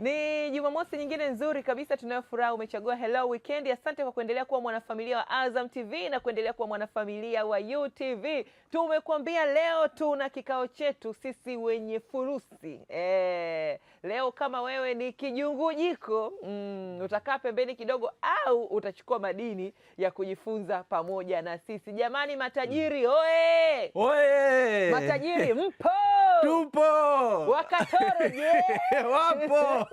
Ni Jumamosi nyingine nzuri kabisa tunayofuraha umechagua Hello Weekend. Asante kwa kuendelea kuwa mwanafamilia wa Azam TV na kuendelea kuwa mwanafamilia wa UTV. Tumekuambia leo tuna kikao chetu sisi wenye furusi. Leo kama wewe ni kijungujiko, utakaa pembeni kidogo au utachukua madini ya kujifunza pamoja na sisi. Jamani matajiri, oe! Oe! Matajiri mpo! Tupo! Wakatoro je? Wapo!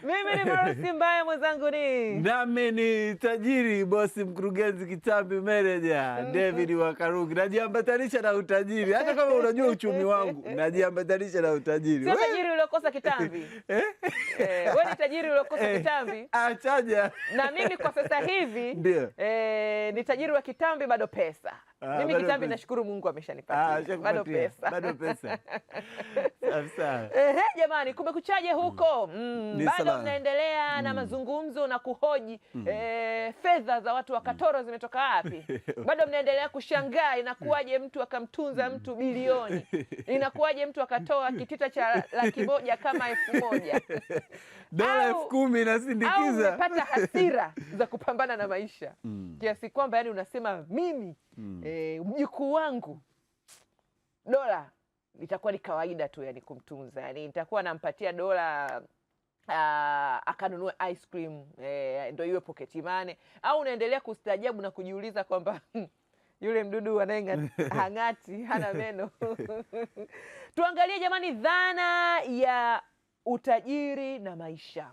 Mimi ni Marusi Mbaya, mwenzangu ni nami ni tajiri bosi mkurugenzi kitambi manager David Wakarugi. Najiambatanisha na utajiri. Hata kama unajua uchumi wangu, najiambatanisha na utajiri. Sio tajiri uliokosa kitambi. Wewe ni tajiri uliokosa kitambi. Achaja. Na mimi kwa sasa hivi ni tajiri wa kitambi bado pesa. Mimi kitambi nashukuru Mungu ameshanipatia. Bado pesa. Bado pesa. Sawa. Jamani, kumekuchaje huko? Bado mnaendelea na mazungumzo na kuhoji fedha za watu wa Katoro zimetoka wapi? Bado mnaendelea kushangaa inakuwaje mtu akamtunza mtu bilioni? Inakuwaje mtu akatoa kitita cha $100,000 kama 1,000? Dola 10,000 inasindikiza. Au umepata hasira za kupambana na maisha kiasi kwamba yani unasema mimi mjukuu wangu dola itakuwa ni kawaida tu yani kumtunza, yani nitakuwa nampatia dola akanunue ice cream ndio iwe pocket money, au unaendelea kustaajabu na kujiuliza kwamba yule mdudu hang'ati hana meno. Tuangalie jamani dhana ya utajiri na maisha.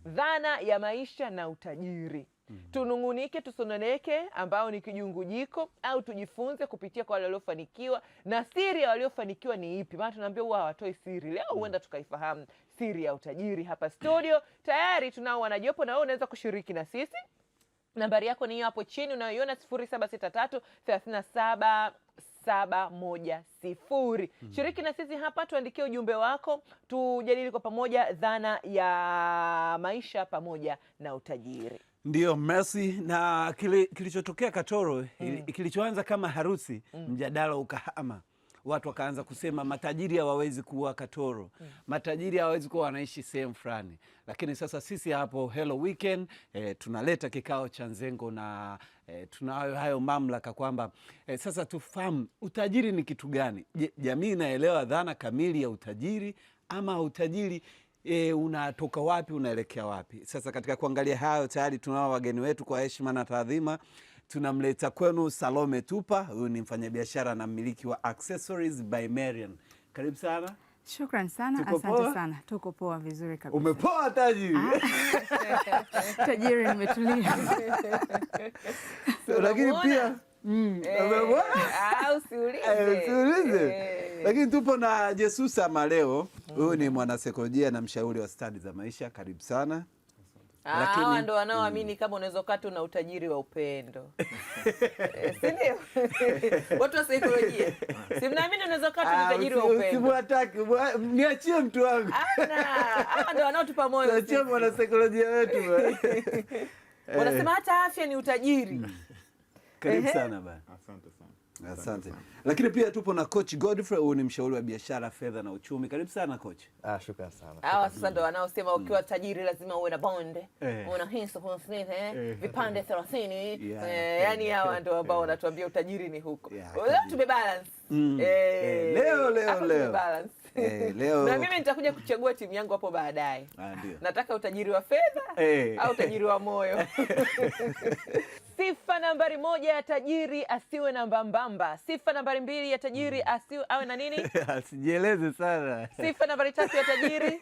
Dhana ya maisha na utajiri. Tunungunike, tusononeke ambao ni kijungujiko, au tujifunze kupitia kwa wale waliofanikiwa, na siri ya waliofanikiwa ni ipi? Maana tunaambia huwa hawatoi siri. Leo huenda tukaifahamu siri ya utajiri hapa studio. Tayari tunao wanajopo na wewe unaweza kushiriki na sisi. Nambari yako ni hiyo hapo chini unayoiona 0763377710. Shiriki na sisi hapa, tuandikie ujumbe wako, tujadili kwa pamoja dhana ya maisha pamoja na utajiri. Ndio, merci. Na kilichotokea Katoro, kilichoanza kama harusi, mjadala ukahama. Watu wakaanza kusema matajiri hawawezi kuwa Katoro. Matajiri hawawezi kuwa wanaishi sehemu fulani. Lakini sasa sisi hapo Hello Weekend tunaleta kikao cha Nzengo na tunayo hayo mamlaka kwamba sasa tufahamu utajiri ni kitu gani. Jamii inaelewa dhana kamili ya utajiri, ama utajiri unatoka wapi, unaelekea wapi? Sasa katika kuangalia hayo tayari tunao wageni wetu kwa heshima na taadhima. Tunamleta kwenu Salome Tupa. Huyu ni mfanyabiashara na mmiliki wa Accessories by Marian. Karibu sana. Shukran sana, asante sana. Tuko poa, vizuri kabisa. Umepoa tajiri? Tajiri nimetulia. Lakini pia usiulize. Lakini tupo na Jesusa Maleo. Huyu ni mwanasaikolojia na mshauri wa stadi za maisha. Karibu sana. Hawa ndo wanaoamini kama unaweza katu na utajiri wa upendo. Si ndio? Watu wa saikolojia. Si mnaamini unaweza katu na utajiri wa upendo. Simwataki, niachie mtu wangu. Hawa ndo wanaotupa moyo. Niachie mwanasaikolojia wetu. Wanasema hata afya ni utajiri. Karibu sana bana. Asante sana. Asante. Lakini pia tupo na Coach Godfrey, huyu ni mshauri wa biashara, fedha na uchumi. Karibu sana coach. Shukrani sana. Hawa sasa ndo wanaosema ukiwa tajiri lazima uwe na bonde, una hisa vipande 30. Yani hawa ndo ambao wanatuambia utajiri ni huko. Leo tumebalance. Leo. Leo. Na mimi nitakuja kuchagua timu yangu hapo baadaye. Ndio. Nataka utajiri wa fedha au utajiri wa moyo. Sifa nambari 1 ya tajiri asiwe na mbambamba. Sifa nambari 2 ya tajiri awe na nini? Sijieleze sana. Sifa nambari 3 ya tajiri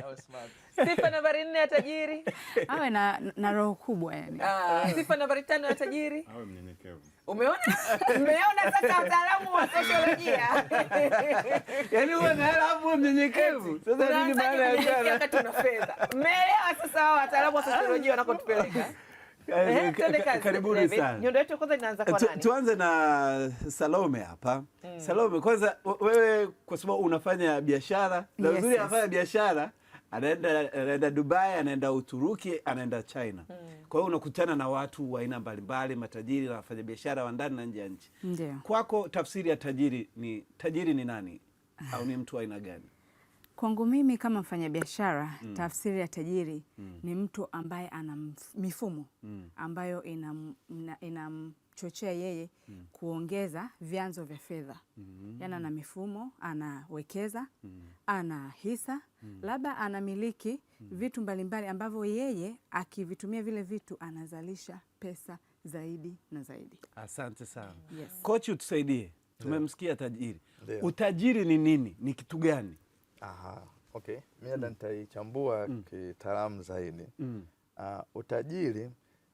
awe smart. Sifa nambari 4 ya tajiri awe na roho kubwa yani. Sifa nambari 5 ya tajiri awe mnyenyekevu. Umeona? Umeona sasa wataalamu wa sosiolojia. Yaani uwe na hela hapo mnyenyekevu. Sasa nini maana ya sana? Wakati una fedha. Umeelewa sasa wataalamu wa sosiolojia wanakotupeleka? Karibuni sana. Nyondo yetu kwanza inaanza kwa nani? Tuanze na Salome hapa. Salome, kwanza wewe kwa sababu unafanya biashara, na uzuri anafanya biashara, anaenda Dubai, anaenda Uturuki, anaenda China. Kwa hiyo unakutana na watu wa aina mbalimbali, matajiri na wafanya biashara wa ndani na nje ya nchi. Ndio. Kwako tafsiri ya tajiri ni nani? Au ni mtu wa aina gani? Kwangu mimi kama mfanyabiashara, tafsiri ya tajiri ni mtu ambaye ana mifumo ambayo inamchochea yeye kuongeza vyanzo vya fedha. Yaani ana mifumo, anawekeza, ana hisa, labda anamiliki vitu mbalimbali ambavyo yeye akivitumia vile vitu anazalisha pesa zaidi na zaidi. Asante sana. Yes. Kochi, utusaidie. Tumemsikia tajiri. Utajiri ni nini? Ni kitu gani? Aha, okay. Mimi nitaichambua kitaalamu zaidi. Utajiri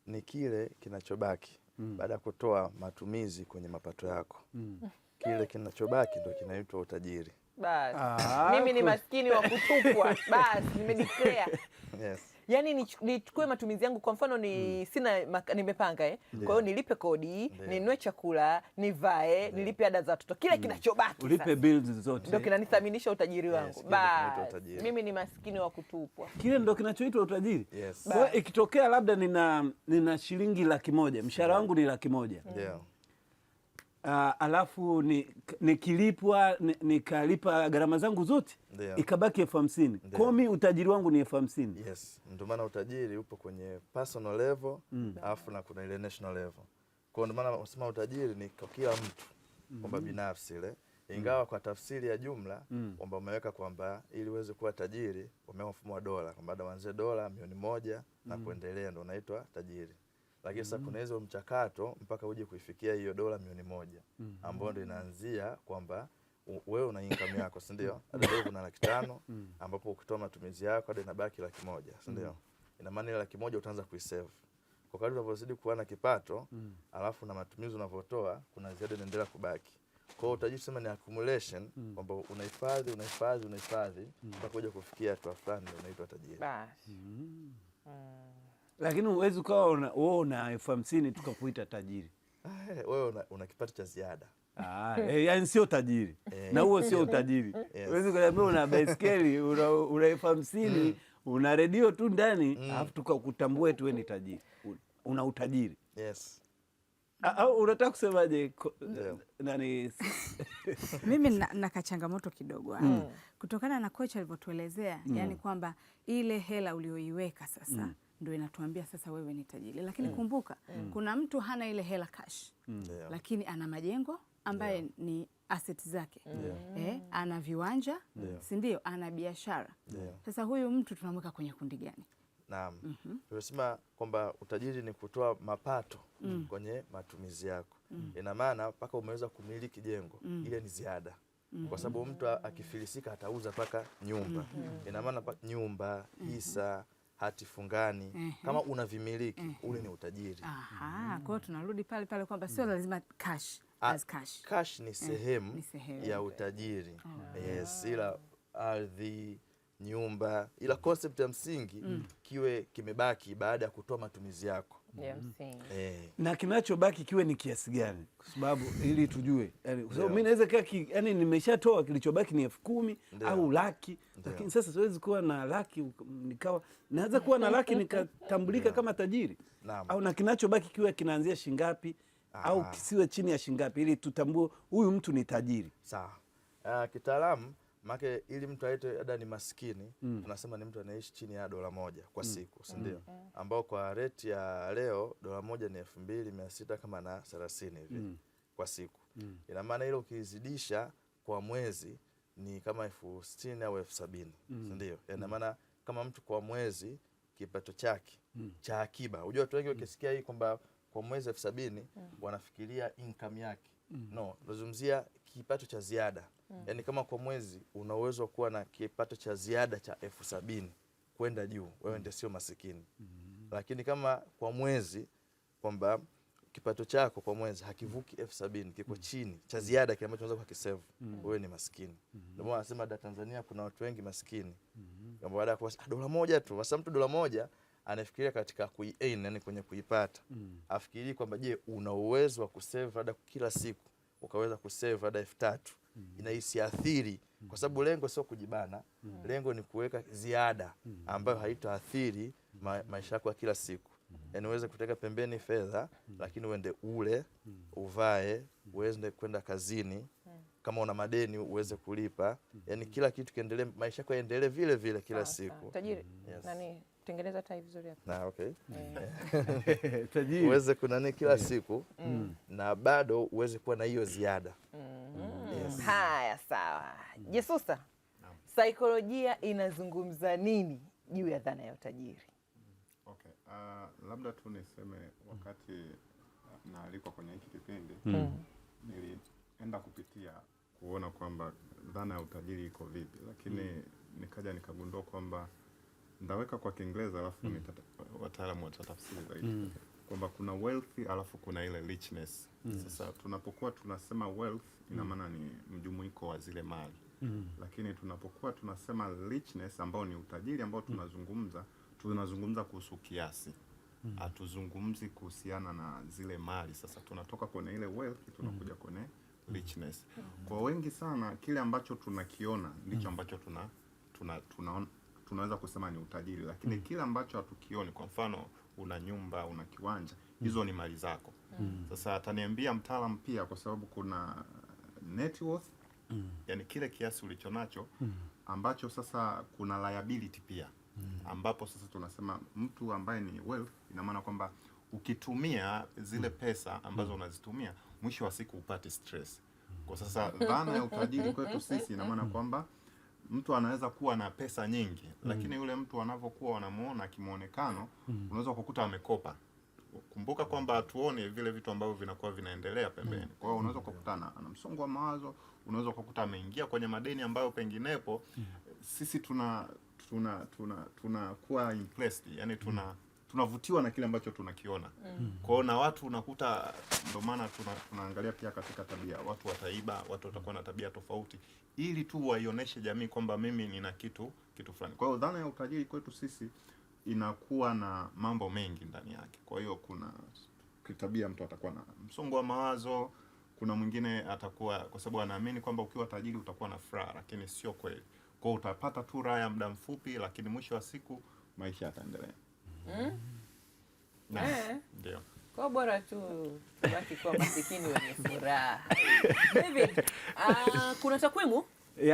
ni kile kinachobaki baada ya kutoa matumizi kwenye mapato yako. Kile kinachobaki ndio kinaitwa utajiri. Basi. Mimi ni maskini wa kutupwa. Basi nimedeclare. Yes. Yaani nichukue matumizi yangu, kwa mfano nimepanga kwa hiyo nilipe kodi, ninunue chakula, nivae, nilipe ada za watoto. Kile kinachobaki ulipe bills zote. ndio kinanithaminisha utajiri wangu. Utajiri. Mimi ni maskini wa kutupwa. Kile ndio kinachoitwa utajiri. Yes. Kwa ikitokea labda nina shilingi 100,000, mshahara wangu ni 100,000. Ndio. Alafu nikilipwa nikalipa gharama zangu zote, ikabaki 50,000. Kwa mimi utajiri wangu ni 50,000. Yes. Ndio maana utajiri upo kwenye personal level, alafu na kuna ile national level. Kwa ndio maana unasema utajiri ni kwa kila mtu kwamba binafsi ile, ingawa kwa tafsiri ya jumla kwamba umeweka kwamba ili uweze kuwa tajiri umeweka mfumo wa dola, kwamba uanze dola 1,000,000 na kuendelea ndio unaitwa tajiri. Lakini sasa kuna hizo mchakato mpaka uje kuifikia hiyo dola 1,000,000 ambayo ndio inaanzia kwamba wewe una income yako, si ndio? Hadi leo kuna 500,000 ambapo ukitoa matumizi yako hadi inabaki 100,000, si ndio? Ina maana ile 100,000 utaanza kuisave. Kwa kadri unavyozidi kuwa na kipato, alafu na matumizi unavyotoa, kuna ziada inaendelea kubaki. Kwa hiyo utajiri sema ni accumulation, kwamba unahifadhi mpaka kuja kufikia hatua fulani ndio unaitwa tajiri. Basi. Lakini huwezi ukawa wewe una 50,000 tukakuita tajiri. Wewe una kipato cha ziada. Yaani sio tajiri. Na huo sio utajiri. Huwezi kuniambia una baiskeli, una 50,000, una redio tu ndani, alafu tukakutambua tu wewe ni tajiri. Una utajiri. Yes. Au unataka kusemaje nani? Mimi na kachangamoto kidogo kutokana na kocha alivyotuelezea, yani kwamba ile hela ulioiweka sasa ndio inatuambia sasa wewe ni tajiri. Lakini kumbuka kuna mtu hana ile hela cash, lakini ana majengo ambaye ni assets zake, ana viwanja, si ndio? Ana biashara. Sasa huyu mtu tunamweka kwenye kundi gani? Naam. Tunasema kwamba utajiri ni kutoa mapato kwenye matumizi yako. Ina maana mpaka umeweza kumiliki jengo, ile ni ziada. Kwa sababu mtu akifilisika atauza paka nyumba. Ina maana nyumba, hisa, hati fungani, kama unavimiliki, ule ni utajiri. Kwa hiyo tunarudi pale pale kwamba sio lazima cash as cash. Cash ni sehemu ya utajiri. Yes, ila ardhi, nyumba, ila concept ya msingi kiwe kimebaki baada ya kutoa matumizi yako. Na kinachobaki kiwe ni kiasi gani? Kwa sababu ili tujue. Yaani kwa sababu mimi naweza yani nimeshatoa kilichobaki ni 10,000 au 100,000, lakini sasa siwezi kuwa na 100,000 nikawa naweza kuwa na 100,000 nikatambulika kama tajiri. Au na kinachobaki kiwe kinaanzia shingapi au kisiwe chini ya shingapi ili tutambue huyu mtu ni tajiri. Sawa. Kitaalamu maana ili mtu aite ada ni maskini, tunasema ni mtu anaishi chini ya $1 kwa siku, si ndio? Ambao kwa rate ya leo $1 ni 2,600 kama na 30 hivi kwa siku. Ina maana ile ukizidisha kwa mwezi ni kama 60,000 au 70,000, si ndio? Ina maana kama mtu kwa mwezi kipato chake cha akiba. Unajua watu wengi wakisikia hii kwamba kwa mwezi 70,000 wanafikiria income yake. No, tunazungumzia kipato cha ziada. Yaani kama kwa mwezi una uwezo wa kuwa na kipato cha ziada cha 70,000 kwenda juu, wewe ndio sio masikini. Lakini kama kwa mwezi kwamba kipato chako kwa mwezi hakivuki 70,000, kiko chini cha ziada kile ambacho unaweza kukisave, wewe ni maskini. Ndio maana nasema da Tanzania kuna watu wengi maskini. Kwamba baada ya kwa $1 tu, sasa mtu $1 anafikiria katika kuiearn, yani kwenye kuipata. Afikirii kwamba je, una uwezo wa kusave hata kila siku ukaweza kusave hata 3,000. Inaisiathiri kwa sababu lengo sio kujibana, lengo ni kuweka ziada ambayo haitaathiri maisha yako ya kila siku. Yaani uweze kuteka pembeni fedha, lakini uende ule, uvae, uweze kwenda kazini kama una madeni uweze kulipa, yani kila kitu kiendelee, maisha yako yaendelee vile vile kila siku. Tajiri, nani tengeneza tai vizuri hapa. Na okay. Tajiri. Uweze kunani kila siku na bado uweze kuwa na hiyo ziada. Yes. Haya, sawa. Jesusa, saikolojia inazungumza nini juu ya dhana ya utajiri? Okay. Labda tu niseme wakati naalikwa kwenye hiki kipindi nilienda kupitia kuona kwamba dhana ya utajiri iko vipi, lakini nikaja nikagundua kwamba ndaweka kwa Kiingereza alafu wataalamu watatafsiri zaidi kwamba kuna wealth alafu kuna ile richness. Sasa tunapokuwa tunasema wealth ina maana ni mjumuiko wa zile mali, lakini tunapokuwa tunasema richness ambao ni utajiri ambao tunazungumza kuhusu kiasi, hatuzungumzi kuhusiana na zile mali. Sasa tunatoka kwenye ile wealth tunakuja kwenye richness. Kwa wengi sana kile ambacho tunakiona ndicho ambacho tunaweza kusema ni utajiri, lakini kile ambacho hatukioni, kwa mfano una nyumba, una kiwanja, hizo ni mali zako. Sasa ataniambia mtaalamu pia, kwa sababu kuna net worth, yani kile kiasi ulichonacho, ambacho sasa kuna liability pia, ambapo sasa tunasema mtu ambaye ni wealth, ina maana kwamba ukitumia zile pesa ambazo unazitumia, mwisho wa siku upate stress. Kwa sasa dhana ya utajiri kwetu sisi ina maana kwamba mtu anaweza kuwa na pesa nyingi, lakini yule mtu anavyokuwa wanamuona kimuonekano, unaweza kukuta amekopa. Kumbuka kwamba tuone vile vitu ambavyo vinakuwa vinaendelea pembeni. Kwa hiyo unaweza kukuta ana msongo wa mawazo, unaweza kukuta ameingia kwenye madeni ambayo penginepo sisi tunakuwa impressed, yani tunavutiwa na kile ambacho tunakiona. Kwa hiyo na watu unakuta, ndio maana tunaangalia pia katika tabia, watu wataiba, watu watakuwa na tabia tofauti ili tu waioneshe jamii kwamba mimi nina kitu fulani. Kwa hiyo dhana ya utajiri kwetu sisi inakuwa na mambo mengi ndani yake. Kwa hiyo kuna kitabia, mtu atakuwa na msongo wa mawazo, kuna mwingine atakuwa, kwa sababu anaamini kwamba ukiwa tajiri utakuwa na furaha, lakini sio kweli. Kwa hiyo utapata tu raha ya muda mfupi, lakini mwisho wa siku maisha yataendelea. Ndio. Kwa bora tu baki kwa masikini wenye furaha. David, kuna takwimu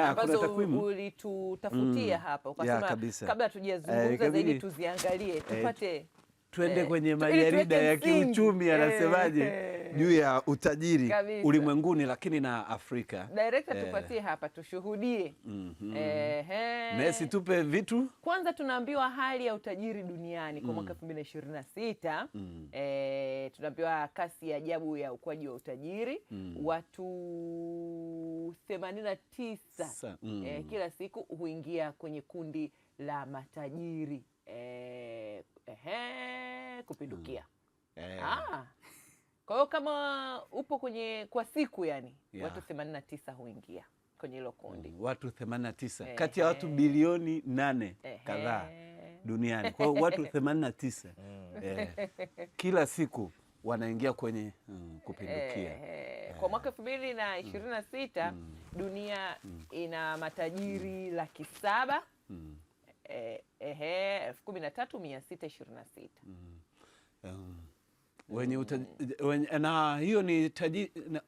ambazo ulitutafutia hapa, ukasema kabla tujazungumza zaidi tuziangalie, tupate twende kwenye majarida ya kiuchumi yanasemaje juu ya utajiri ulimwenguni, lakini na Afrika. Director, tupatie hapa tushuhudie. Messi, tupe vitu. Kwanza tunaambiwa hali ya utajiri duniani kwa mwaka 2026. Tunaambiwa kasi ya ajabu ya ukuaji wa utajiri. Watu 89 kila siku huingia kwenye kundi la matajiri kupindukia. Kwa hiyo kama upo kwa siku yani, watu 89 huingia kwenye hilo kundi. Watu 89 kati ya watu bilioni 8 kadhaa duniani. Kwa hiyo watu 89 kila siku wanaingia kwenye kupindukia. Kwa mwaka 2026 dunia ina matajiri 713,626. Na hiyo ni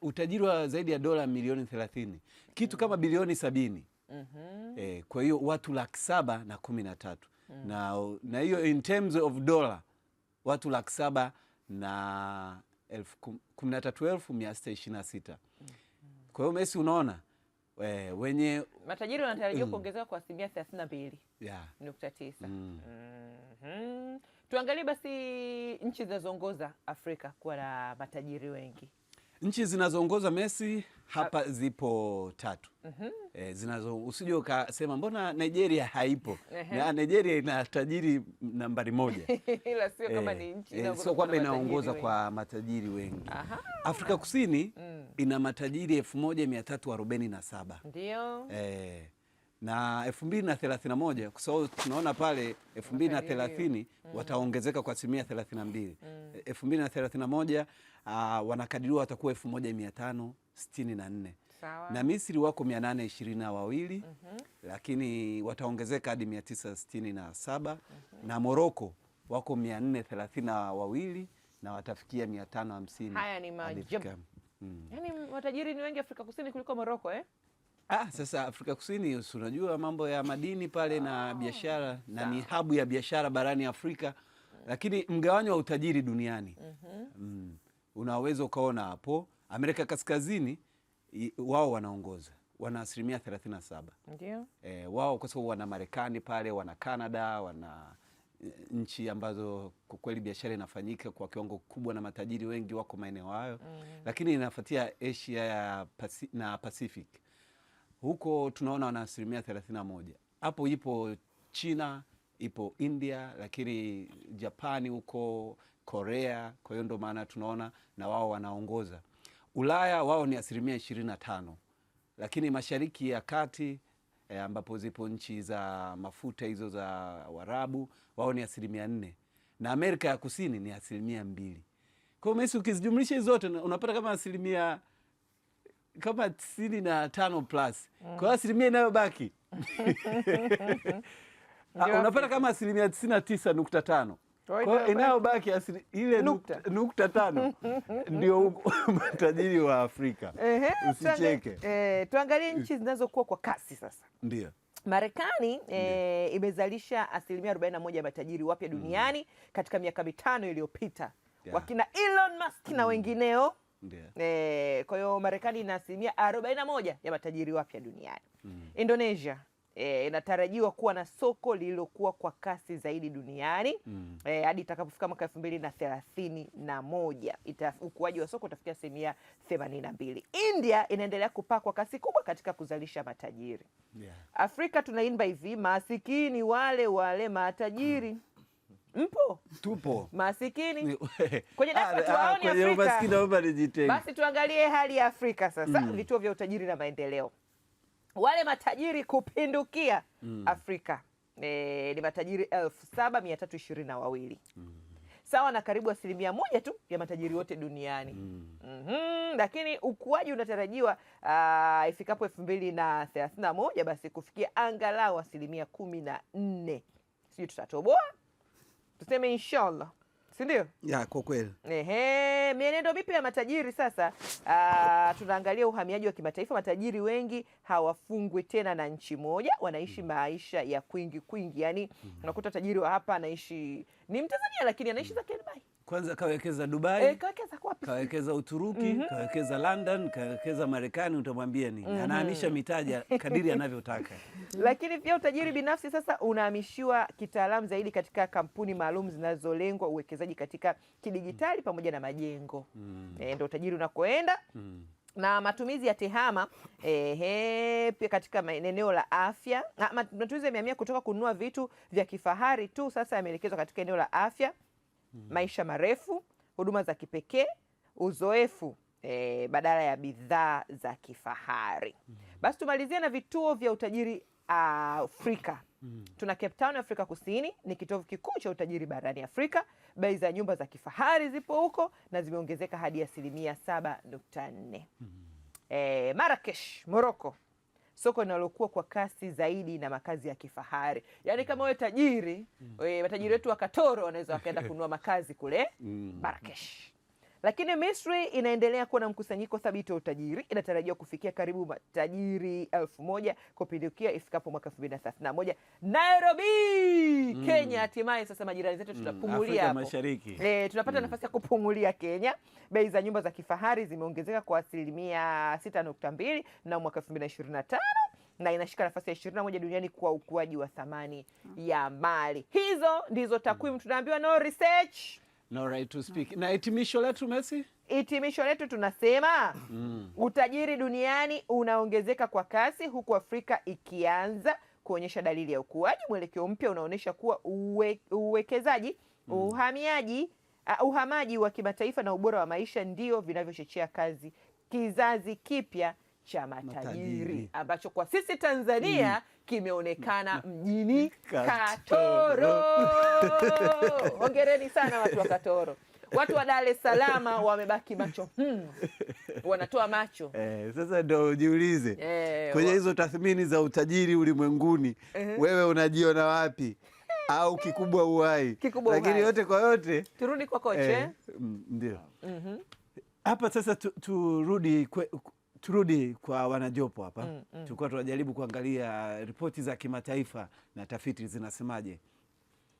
utajiri wa zaidi ya dola milioni 30, kitu kama bilioni 70. Kwa hiyo watu 713,000 na hiyo in terms of dollar watu 713,626. Kwa hiyo Messi, unaona wenye matajiri wanatarajiwa kuongezeka kwa 32.9. Tuangalie basi nchi zinazoongoza Afrika kuwa na matajiri wengi. Nchi zinazoongoza Messi hapa zipo 3. Usije ukasema mbona Nigeria haipo. Nigeria ina tajiri nambari 1. Ila sio kama ni nchi sio kwamba inaongoza kwa matajiri wengi. Afrika Kusini ina matajiri 1347. Ndio. Na 2031 kwa sababu tunaona pale 2030 wataongezeka kwa 32%. 2031 wanakadiriwa watakuwa 1564. Na Misri wako 822, lakini wataongezeka hadi 967. Na Morocco wako 432 na watafikia 550. Haya ni maajabu. Yaani matajiri ni wengi Afrika Kusini kuliko Morocco Sasa Afrika Kusini unajua mambo ya madini pale na biashara na ni habu ya biashara barani Afrika, lakini mgawanyo wa utajiri duniani unaweza ukaona hapo Amerika Kaskazini wao wanaongoza, wana 37%. Ndio. Wao kwa sababu wana Marekani pale, wana Canada, wana nchi ambazo kwa kweli biashara inafanyika kwa kiwango kubwa na matajiri wengi wako maeneo hayo. Lakini inafuatia Asia na Pacific. Huko tunaona wana 31%. Hapo ipo China, ipo India, lakini Japani huko, Korea, kwa hiyo ndo maana tunaona na wao wanaongoza. Ulaya wao ni 25%. Lakini Mashariki ya Kati ambapo zipo nchi za mafuta hizo za Waarabu wao ni 4%. Na Amerika ya Kusini ni 2%. Kwa hiyo Messi ukizijumlisha hizo zote unapata kama 95 plus. Kwa hiyo asilimia inayobaki unapata kama 99.5. Kwa hiyo inayobaki ile nukta 5 ndio matajiri wa Afrika. Usicheke. Tuangalie nchi zinazokuwa kwa kasi sasa. Ndio. Marekani imezalisha 41% ya matajiri wapya duniani katika miaka 5 iliyopita. Wakina Elon Musk na wengineo. Kwa hiyo Marekani ina 41% ya matajiri wapya duniani. Indonesia inatarajiwa kuwa na soko lililokuwa kwa kasi zaidi duniani hadi itakapofika mwaka 2031. Ukuaji wa soko utafikia 82%. India inaendelea kupaa kwa kasi kubwa katika kuzalisha matajiri. Afrika tunaimba hivi, masikini wale matajiri. Mpo? Tupo. Masikini. Kwenye dafa tuwaoni Afrika. Basi tuangalie hali ya Afrika sasa. Vituo vya utajiri na maendeleo. Wale matajiri kupindukia Afrika ni matajiri 7,322. Sawa na karibu 1% tu ya matajiri wote duniani. Lakini ukuaji unatarajiwa ifikapo 2031 basi kufikia angalau 14%. Sijui tutatoboa? Tuseme inshallah. Si ndio? Kwa kweli. Mienendo mipya ya matajiri sasa. Tunaangalia uhamiaji wa kimataifa. Matajiri wengi hawafungwi tena na nchi moja, wanaishi maisha ya kwingi. Yaani unakuta tajiri wa hapa anaishi ni Mtanzania lakini anaishi za Dubai. Kwanza kawekeza Dubai, kawekeza wapi? Kawekeza Uturuki, kawekeza London, kawekeza Marekani, utamwambia nini? Anahamisha mitaji kadiri anavyotaka. Lakini pia utajiri binafsi sasa unahamishiwa kitaalamu zaidi katika kampuni maalum zinazolengwa uwekezaji katika kidigitali pamoja na majengo. Ndio utajiri unakoenda. Na matumizi ya tehama pia katika eneo la afya. Matumizi yamehamia kutoka kununua vitu vya kifahari tu, sasa yameelekezwa katika eneo la afya, maisha marefu, huduma za kipekee, uzoefu badala ya bidhaa za kifahari. Basi tumalizie na vituo vya utajiri Afrika. Tuna Cape Town, Afrika Kusini, ni kitovu kikuu cha utajiri barani Afrika. Bei za nyumba za kifahari zipo huko na zimeongezeka hadi 7.4. Marrakesh, Morocco, soko linalokuwa kwa kasi zaidi na makazi ya kifahari. Yaani kama wewe tajiri, matajiri wetu wa Katoro wanaweza wakaenda kununua makazi kule Marrakesh. Lakini Misri inaendelea kuwa na mkusanyiko thabiti wa utajiri. Inatarajiwa kufikia karibu matajiri 1,000 kupindukia ifikapo mwaka 2031. Nairobi, Kenya, hatimaye sasa majirani zetu tutapumulia hapo. Afrika Mashariki. Tunapata nafasi ya kupumulia Kenya. Bei za nyumba za kifahari zimeongezeka kwa 6.2 na mwaka 2025 na inashika nafasi ya 21 duniani kwa ukuaji wa thamani ya mali. Hizo ndizo takwimu tunaambiwa, no research, no right to speak. Na hitimisho letu Messi? Hitimisho letu tunasema utajiri duniani unaongezeka kwa kasi huku Afrika ikianza kuonyesha dalili ya ukuaji. Mwelekeo mpya unaonyesha kuwa uwekezaji, uhamaji wa kimataifa na ubora wa maisha ndio vinavyochochea kizazi kipya cha matajiri ambacho kwa sisi Tanzania kimeonekana mjini Katoro. Hongereni sana watu wa Katoro. Watu wa Dar es Salaam wamebaki macho. Wanatoa macho. Sasa ndio ujiulize. Kwenye hizo tathmini za utajiri ulimwenguni, wewe unajiona wapi? Au kikubwa uhai? Lakini yote kwa yote, turudi kwa kocha. Ndio. hapa sasa turudi kwa wanajopo hapa. Tulikuwa tunajaribu kuangalia ripoti za kimataifa na tafiti zinasemaje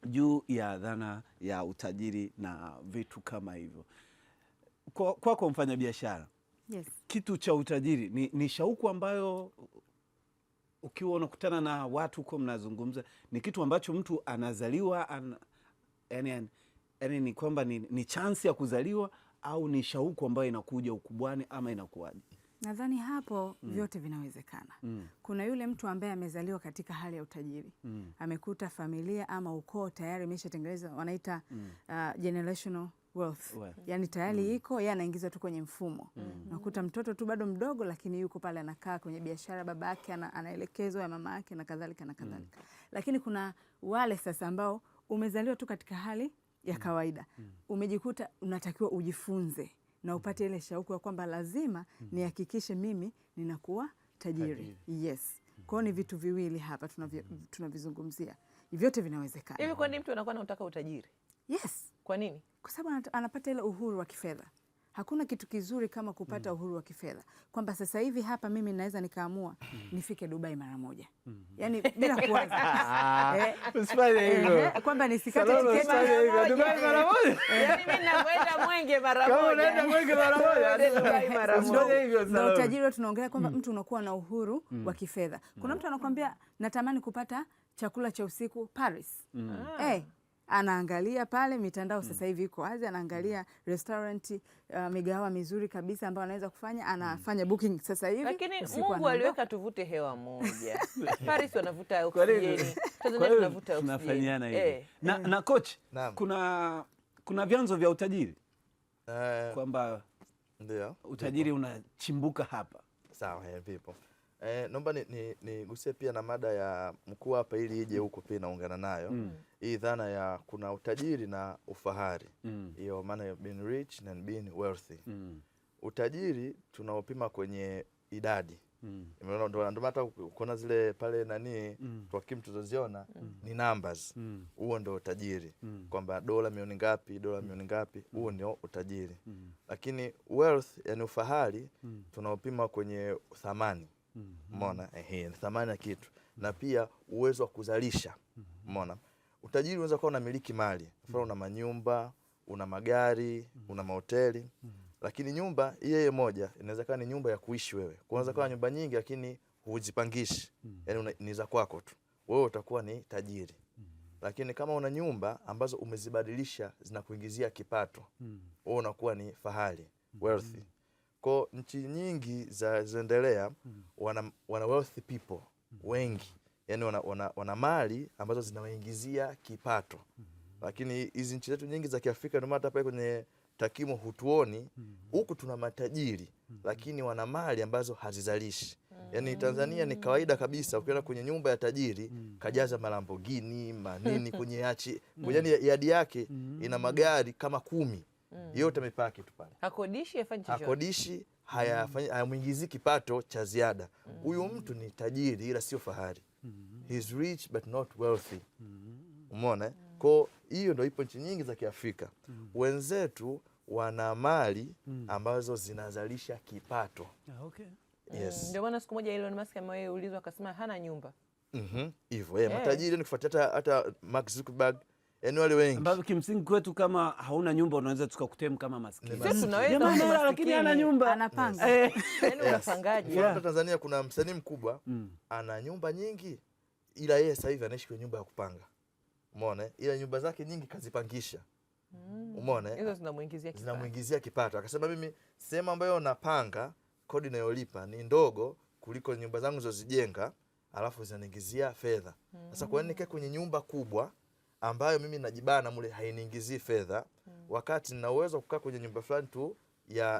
juu ya dhana ya utajiri na vitu kama hivyo. Kwa mfanyabiashara, Yes. kitu cha utajiri ni shauku ambayo ukiwa unakutana na watu huko mnazungumza, ni kitu ambacho mtu anazaliwa yani ni kwamba ni chance ya kuzaliwa, au ni shauku ambayo inakuja ukubwani, ama inakuwaje? Nadhani hapo vyote vinawezekana. Kuna yule mtu ambaye amezaliwa katika hali ya utajiri, amekuta familia ama ukoo tayari imeshatengeneza, wanaita generational wealth. Yani tayari iko, yeye anaingiza tu kwenye mfumo. Nakuta mtoto tu bado mdogo, lakini yuko pale anakaa kwenye biashara, baba yake anaelekezwa ya mama yake na kadhalika na kadhalika. Lakini kuna wale sasa ambao umezaliwa tu katika hali ya kawaida, umejikuta unatakiwa ujifunze na upate ile shauku ya kwamba lazima nihakikishe mimi ninakuwa tajiri. Yes. Kwa hiyo ni vitu viwili hapa tunavizungumzia. Vyote vinawezekana. Hivi kwa nini mtu anakuwa anataka utajiri? Yes. Kwa nini? Kwa sababu anapata ile uhuru wa kifedha. Hakuna kitu kizuri kama kupata uhuru wa kifedha, kwamba sasa hivi hapa mimi naweza nikaamua nifike Dubai mara moja, yani bila kuwaza Usifanye hivyo, kwamba nisikate tiketi Dubai mara moja. Yani mimi nakwenda Mwenge mara moja. Kama unaenda Mwenge mara moja, Dubai mara moja. Na utajiri tunaongelea kwamba mtu unakuwa na uhuru wa kifedha. Kuna mtu anakuambia natamani kupata chakula cha usiku Paris. Anaangalia pale mitandao sasa hivi iko wazi, anaangalia restaurant, migahawa mizuri kabisa ambayo anaweza kufanya, anafanya booking sasa hivi. Lakini Mungu aliweka tuvute hewa moja. Paris wanavuta oksijeni, Tanzania tunavuta oksijeni. Tunafanyana hivi. Na coach, kuna vyanzo vya utajiri kwamba ndio utajiri unachimbuka hapa. Sawa, vipo. Naomba nigusie pia na mada ya mkuu hapa ili ije huko pia naungana nayo. Hii dhana ya kuna utajiri na ufahari. Hiyo maana ya being rich and being wealthy. Utajiri tunaopima kwenye idadi. Ndio hata ukiona zile pale twakimu tuzoziona ni numbers. Huo ndio utajiri. Kwamba dola milioni ngapi, huo ndio utajiri. Lakini wealth, yani ufahari, tunaopima kwenye thamani. Umeona? Thamani ya kitu. Na pia uwezo wa kuzalisha. Umeona? Utajiri unaweza kuwa unamiliki mali. Mfano una manyumba, una magari, una mahoteli. Lakini nyumba yeye moja inaweza kuwa ni nyumba ya kuishi wewe. Unaweza kuwa nyumba nyingi lakini huzipangishi. Yaani ni za kwako tu. Wewe utakuwa ni tajiri. Lakini kama una nyumba ambazo umezibadilisha zinakuingizia kipato, wewe unakuwa ni fahari, wealthy. Kwa nchi nyingi zinaendelea wana wealthy people wengi. Yaani wana mali ambazo zinawaingizia kipato. Lakini hizi nchi zetu nyingi za Kiafrika ndio hata pale kwenye takimo hutuoni, huku tuna matajiri lakini wana mali ambazo hazizalishi. Yaani Tanzania ni kawaida kabisa ukienda kwenye nyumba ya tajiri kajaza Lamborghini, manini kwenye yachi, yaani yadi yake ina magari kama 10. Yote amepaki tu pale. Hakodishi afanye chochote. Hakodishi, hayamuingizi kipato cha ziada. Huyu mtu ni tajiri ila sio fahari. He's rich but not wealthy. Umeona? Kwa hiyo ndio ipo nchi nyingi za Kiafrika. Wenzetu wana mali ambazo zinazalisha kipato. Yes. Ndio maana siku moja Elon Musk ameulizwa akasema hana nyumba. Hivyo matajiri ni kufuatia hata Mark Zuckerberg, yaani wale wengi. Ambapo kimsingi kwetu kama hauna nyumba unaweza tukakutem kama maskini. Sisi tunaweza lakini hana nyumba. Anapanga. Yaani unapangaje? Tanzania kuna msanii mkubwa ana nyumba nyingi ila yeye sasa hivi anaishi kwenye nyumba ya kupanga. Umeona? Ila nyumba zake nyingi kazipangisha. Umeona? Hizo zinamuingizia kipato. Akasema mimi sehemu ambayo napanga, kodi nayolipa ni ndogo kuliko nyumba zangu zozijenga, alafu zinaniingizia fedha. Sasa kwa nini nikae kwenye nyumba kubwa ambayo mimi najibana mule hainiingizii fedha, wakati nina uwezo kukaa kwenye nyumba fulani tu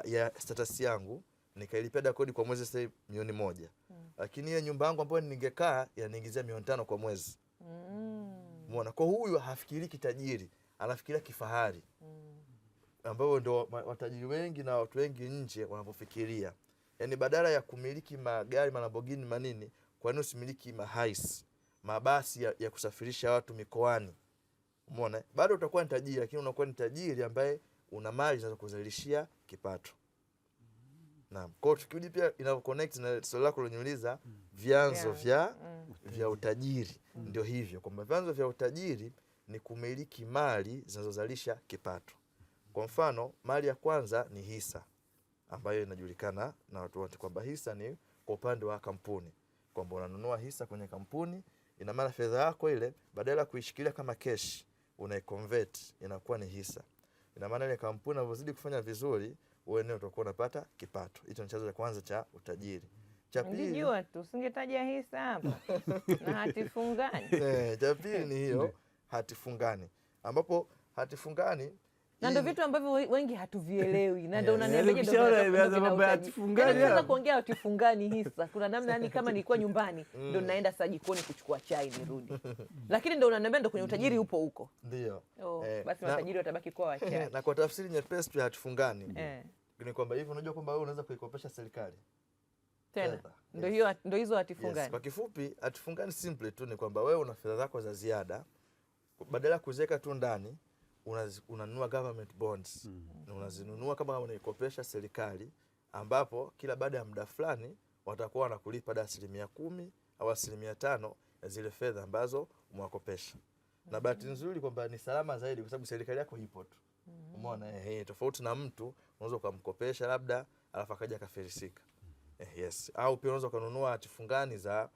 ya status yangu nikailipia kodi kwa mwezi sasa milioni 1. Lakini ile nyumba yangu ambayo ningekaa inaniingizia milioni 5 kwa mwezi. Umeona? Kwa huyu hafikiri kitajiri, anafikiria kifahari. Ambao ndio watajiri wengi na watu wengi nje wanapofikiria. Yaani badala ya kumiliki magari, Lamborghini, manini, kwa nini usimiliki mahais, mabasi ya kusafirisha watu mikoani? Umeona? Bado utakuwa ni tajiri lakini unakuwa ni tajiri ambaye una mali zinazokuzalishia kipato. Naam. Kwa hiyo tukirudi pia ina connect na swali lako liloniuliza vyanzo vya utajiri. Ndio hivyo kwamba vyanzo vya utajiri ni kumiliki mali zinazozalisha kipato. Kwa mfano, mali ya kwanza ni hisa ambayo inajulikana na watu wote kwamba hisa ni kwa upande wa kampuni. Kwamba unanunua hisa kwenye kampuni, ina maana fedha yako ile badala ya kuishikilia kama cash, unaiconvert inakuwa ni hisa. Ina maana ile kampuni inavyozidi kufanya vizuri, wewe ndio utakuwa unapata kipato. Hicho ni chanzo cha kwanza cha utajiri. Cha pili, Ningejua tu usingetaja hisa hapa na hati fungani. cha pili ni hiyo hati fungani, ambapo hati fungani Na ndio vitu ambavyo wengi hatuvielewi, na ndio unaniambia ndio kuongea hati fungani hisa. Kuna namna yani kama nilikuwa nyumbani ndio naenda sasa jikoni kuchukua chai nirudi. Lakini ndio unaniambia ndio kwenye utajiri upo huko. Ndio. Basi matajiri watabaki kwa wachache. Na kwa tafsiri nyepesi tu ya hati fungani ni kwamba hivi unajua kwamba wewe unaweza kuikopesha serikali. Tena ndio hizo hati fungani. Kwa kifupi hati fungani simple tu ni kwamba wewe una fedha zako za ziada, badala ya kuziweka tu ndani unanunua government bonds. Unazinunua kama unaikopesha serikali, ambapo kila baada ya muda fulani watakuwa wanakulipa 10% au 5% ya zile fedha ambazo umewakopesha. Na bahati nzuri kwamba ni salama zaidi kwa sababu serikali yako ipo tu. Umeona, tofauti na mtu unaweza kumkopesha labda alafu akaja akafilisika. Yes. Au pia unaweza kununua hati fungani za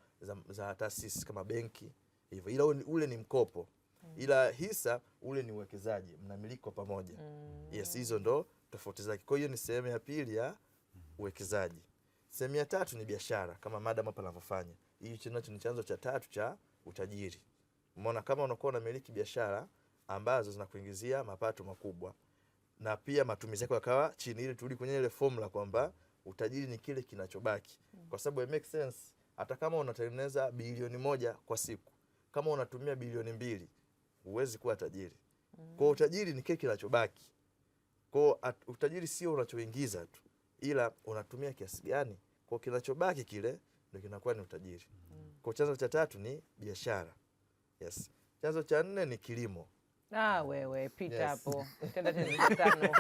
taasisi kama benki hivyo, ila ule ni mkopo. Ila hisa ule ni uwekezaji, mnamiliki kwa pamoja. Yes, hizo ndo tofauti zake. Kwa hiyo ni sehemu ya pili ya uwekezaji. Sehemu ya tatu ni biashara, kama madam hapa anavyofanya. Hii ni chanzo cha tatu cha utajiri. Umeona, kama unakuwa unamiliki biashara ambazo zinakuingizia mapato makubwa na pia matumizi yako yakawa chini, ili turudi kwenye ile formula kwamba utajiri ni kile kinachobaki. Kwa sababu it makes sense, hata kama unatengeneza bilioni 1 kwa siku, kama unatumia bilioni 2, huwezi kuwa tajiri. Kwa utajiri ni kile kinachobaki. Kwa utajiri sio unachoingiza tu, ila unatumia kiasi gani. Kwa kinachobaki kile ndio kinakuwa ni utajiri. Kwa chanzo cha tatu ni biashara. Yes. Chanzo cha 4 ni kilimo. Wewe pita hapo. Tenda tano.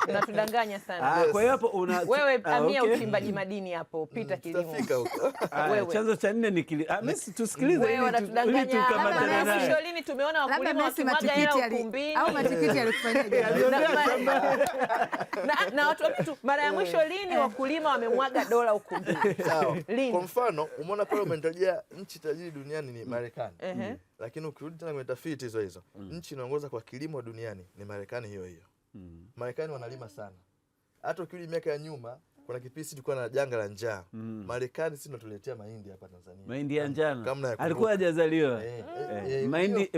Unatudanganya sana. Kwa hiyo hapo wewe amia uchimbaji madini hapo, pita kilimo. Wewe chanzo cha 4 ni kilimo. Mimi tusikilize wewe unatudanganya. Mwisho lini tumeona wakulima wakimwaga hela ukumbini au matikiti alikufanyia? Na watu wetu mara ya mwisho lini wakulima wamemwaga dola ukumbini? Sawa. Kwa mfano, umeona pale umetajia nchi tajiri duniani ni Marekani. Lakini ukirudi tena kwenye tafiti hizo nchi inaongoza kwa kilimo duniani ni Marekani hiyo. Marekani wanalima sana. Hata ukirudi miaka ya nyuma kuna kipindi tulikuwa na janga la njaa. Marekani sisi tunatuletea mahindi hapa Tanzania. Mahindi ya njano. Alikuwa hajazaliwa. Mahindi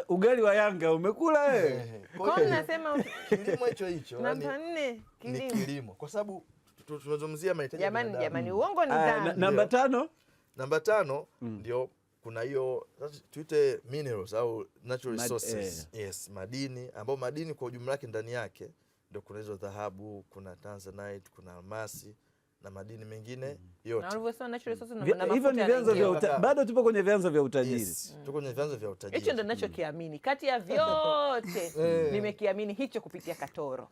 ugali wa Yanga umekula wewe. Kwa nini nasema kilimo hicho namba 4 kilimo. Ni kilimo. Kwa sababu tunazungumzia mahitaji ya binadamu. Jamani uongo ni dhambi. Namba 5? Namba 5 ndio kuna hiyo tuite minerals au natural resources. Yes, madini, ambao madini kwa ujumla wake ndani yake ndio kuna hizo dhahabu, kuna tanzanite, kuna almasi na madini mengine yote. Na ulivyosema natural resources na mafuta. Hivyo ni vyanzo vya bado tupo kwenye vyanzo vya utajiri. Yes, tuko kwenye vyanzo vya utajiri. Hicho ndio ninachokiamini. Kati ya vyote nimekiamini hicho kupitia Katoro.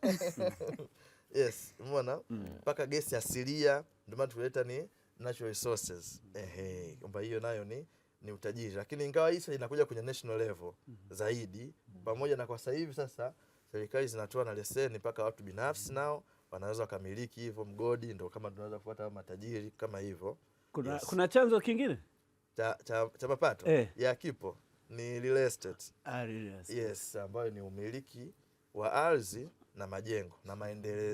Yes, umeona? Mpaka gesi asilia ndio maana tuleta ni natural resources. Kwamba hiyo nayo ni utajiri, lakini ingawa hizo inakuja kwenye national level zaidi, pamoja na kwa sasa hivi sasa serikali zinatoa na leseni mpaka watu binafsi nao wanaweza kumiliki hivyo mgodi, ndio kama tunaweza kufuata matajiri kama hivyo. Kuna chanzo kingine cha mapato ya kipo ni real estate. Yes, ambayo ni umiliki wa ardhi na majengo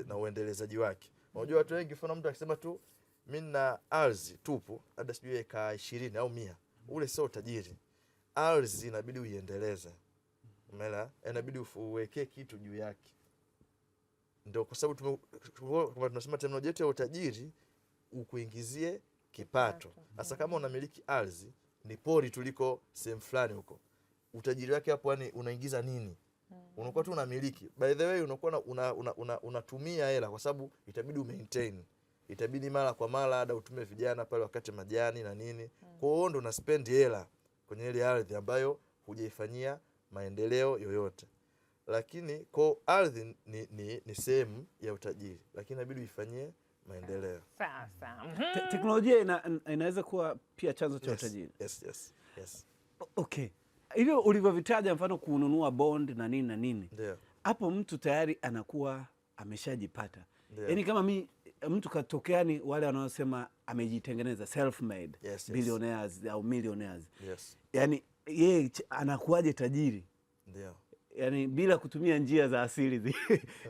na uendelezaji wake. Unajua watu wengi mfano mtu akisema tu mimi na ardhi tupu hata sijui eka 20 au 100, ule sio utajiri. Ardhi inabidi uiendeleze. Umeelewa? Inabidi uwekee kitu juu yake. Ndio kwa sababu tunasema terminology yetu ya utajiri ukuingizie kipato. Sasa kama unamiliki ardhi, ni pori tuliko sehemu fulani huko, utajiri wake hapo yani unaingiza nini? Unakuwa tu unamiliki. By the way unakuwa unatumia hela kwa sababu itabidi umaintain. Itabidi mara kwa mara hata utume vijana pale wakati majani na nini. Kwa hiyo ndo una spend hela kwenye ile ardhi ambayo hujaifanyia maendeleo yoyote. Lakini kwa ardhi ni sehemu ya utajiri, lakini inabidi uifanyie maendeleo. Sasa Teknolojia inaweza kuwa pia chanzo cha utajiri. Yes. Okay, hivyo ulivyovitaja, mfano kununua bond na nini na nini, Ndio. hapo mtu tayari anakuwa ameshajipata. Ndio. Yaani kama mtu katokea, ni wale wanaosema amejitengeneza self made, Yes. billionaires au millionaires. Yes. Yaani yeye anakuwaje tajiri? Ndio. Yaani bila kutumia njia za asili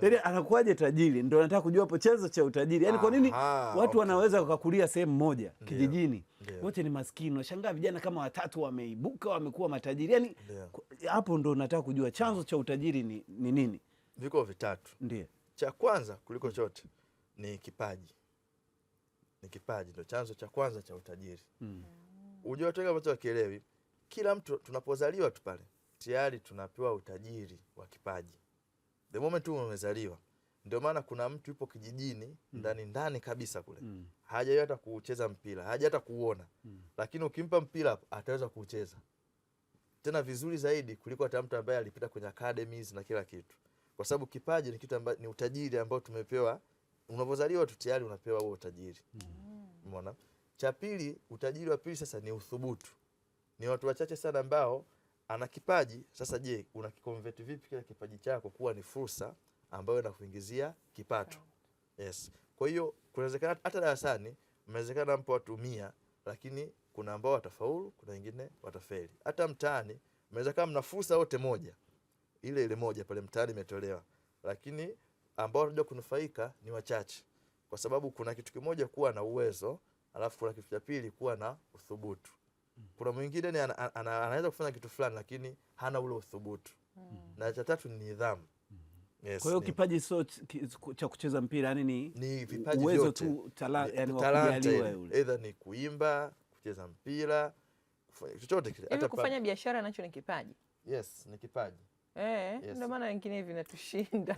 yaani anakuwaje tajiri? Ndio nataka kujua hapo chanzo cha utajiri. Yaani kwa nini watu wanaweza wakakulia sehemu moja kijijini, wote ni maskini, unashangaa vijana kama 3 wameibuka wamekuwa matajiri. Yaani hapo ndo nataka kujua chanzo cha utajiri ni nini? Viko vitatu. Ndio. Cha kwanza kuliko chote ni kipaji. Ni kipaji ndio chanzo cha kwanza cha utajiri. Unajua watu wengi ambao wakielewi, kila mtu tunapozaliwa tu pale tayari tunapewa utajiri wa kipaji. The moment tu umezaliwa. Ndio maana kuna mtu yupo kijijini ndani kabisa kule. Hajawahi hata kucheza mpira, hajawahi hata kuona. Lakini ukimpa mpira ataweza kucheza. Tena vizuri zaidi kuliko hata mtu ambaye alipita kwenye academies na kila kitu. Kwa sababu kipaji ni kitu ambacho ni utajiri ambao tumepewa. Unapozaliwa tu tayari unapewa huo utajiri. Umeona? Cha pili, utajiri wa pili sasa ni uthubutu. Ni watu wachache sana ambao ana kipaji. Sasa je, unakiconvert vipi kile kipaji chako kuwa ni fursa ambayo inakuingizia kipato? Yes. Kwa hiyo kunawezekana hata darasani mnawezekana mpo watu 100, lakini kuna ambao watafaulu, kuna wengine watafeli. Hata mtaani mnaweza kama mna fursa wote moja. Ile moja pale mtaani imetolewa. Lakini ambao watakuja kunufaika ni wachache. Kwa sababu kuna kitu kimoja kuwa na uwezo, alafu kuna kitu cha pili kuwa na uthubutu. Kuna mwingine anaweza kufanya kitu fulani lakini hana ule uthubutu. Na cha tatu ni nidhamu. Yes, kwa hiyo kipaji sio cha kucheza mpira, yani ni vipaji uwezo vyote. tu, yani wakujaliwa yule. Either ni kuimba, kucheza mpira, kufanya chochote kile. Hata kufanya biashara nacho ni kipaji. Yes, ni kipaji. Yes. Ndio maana wengine hivi natushinda.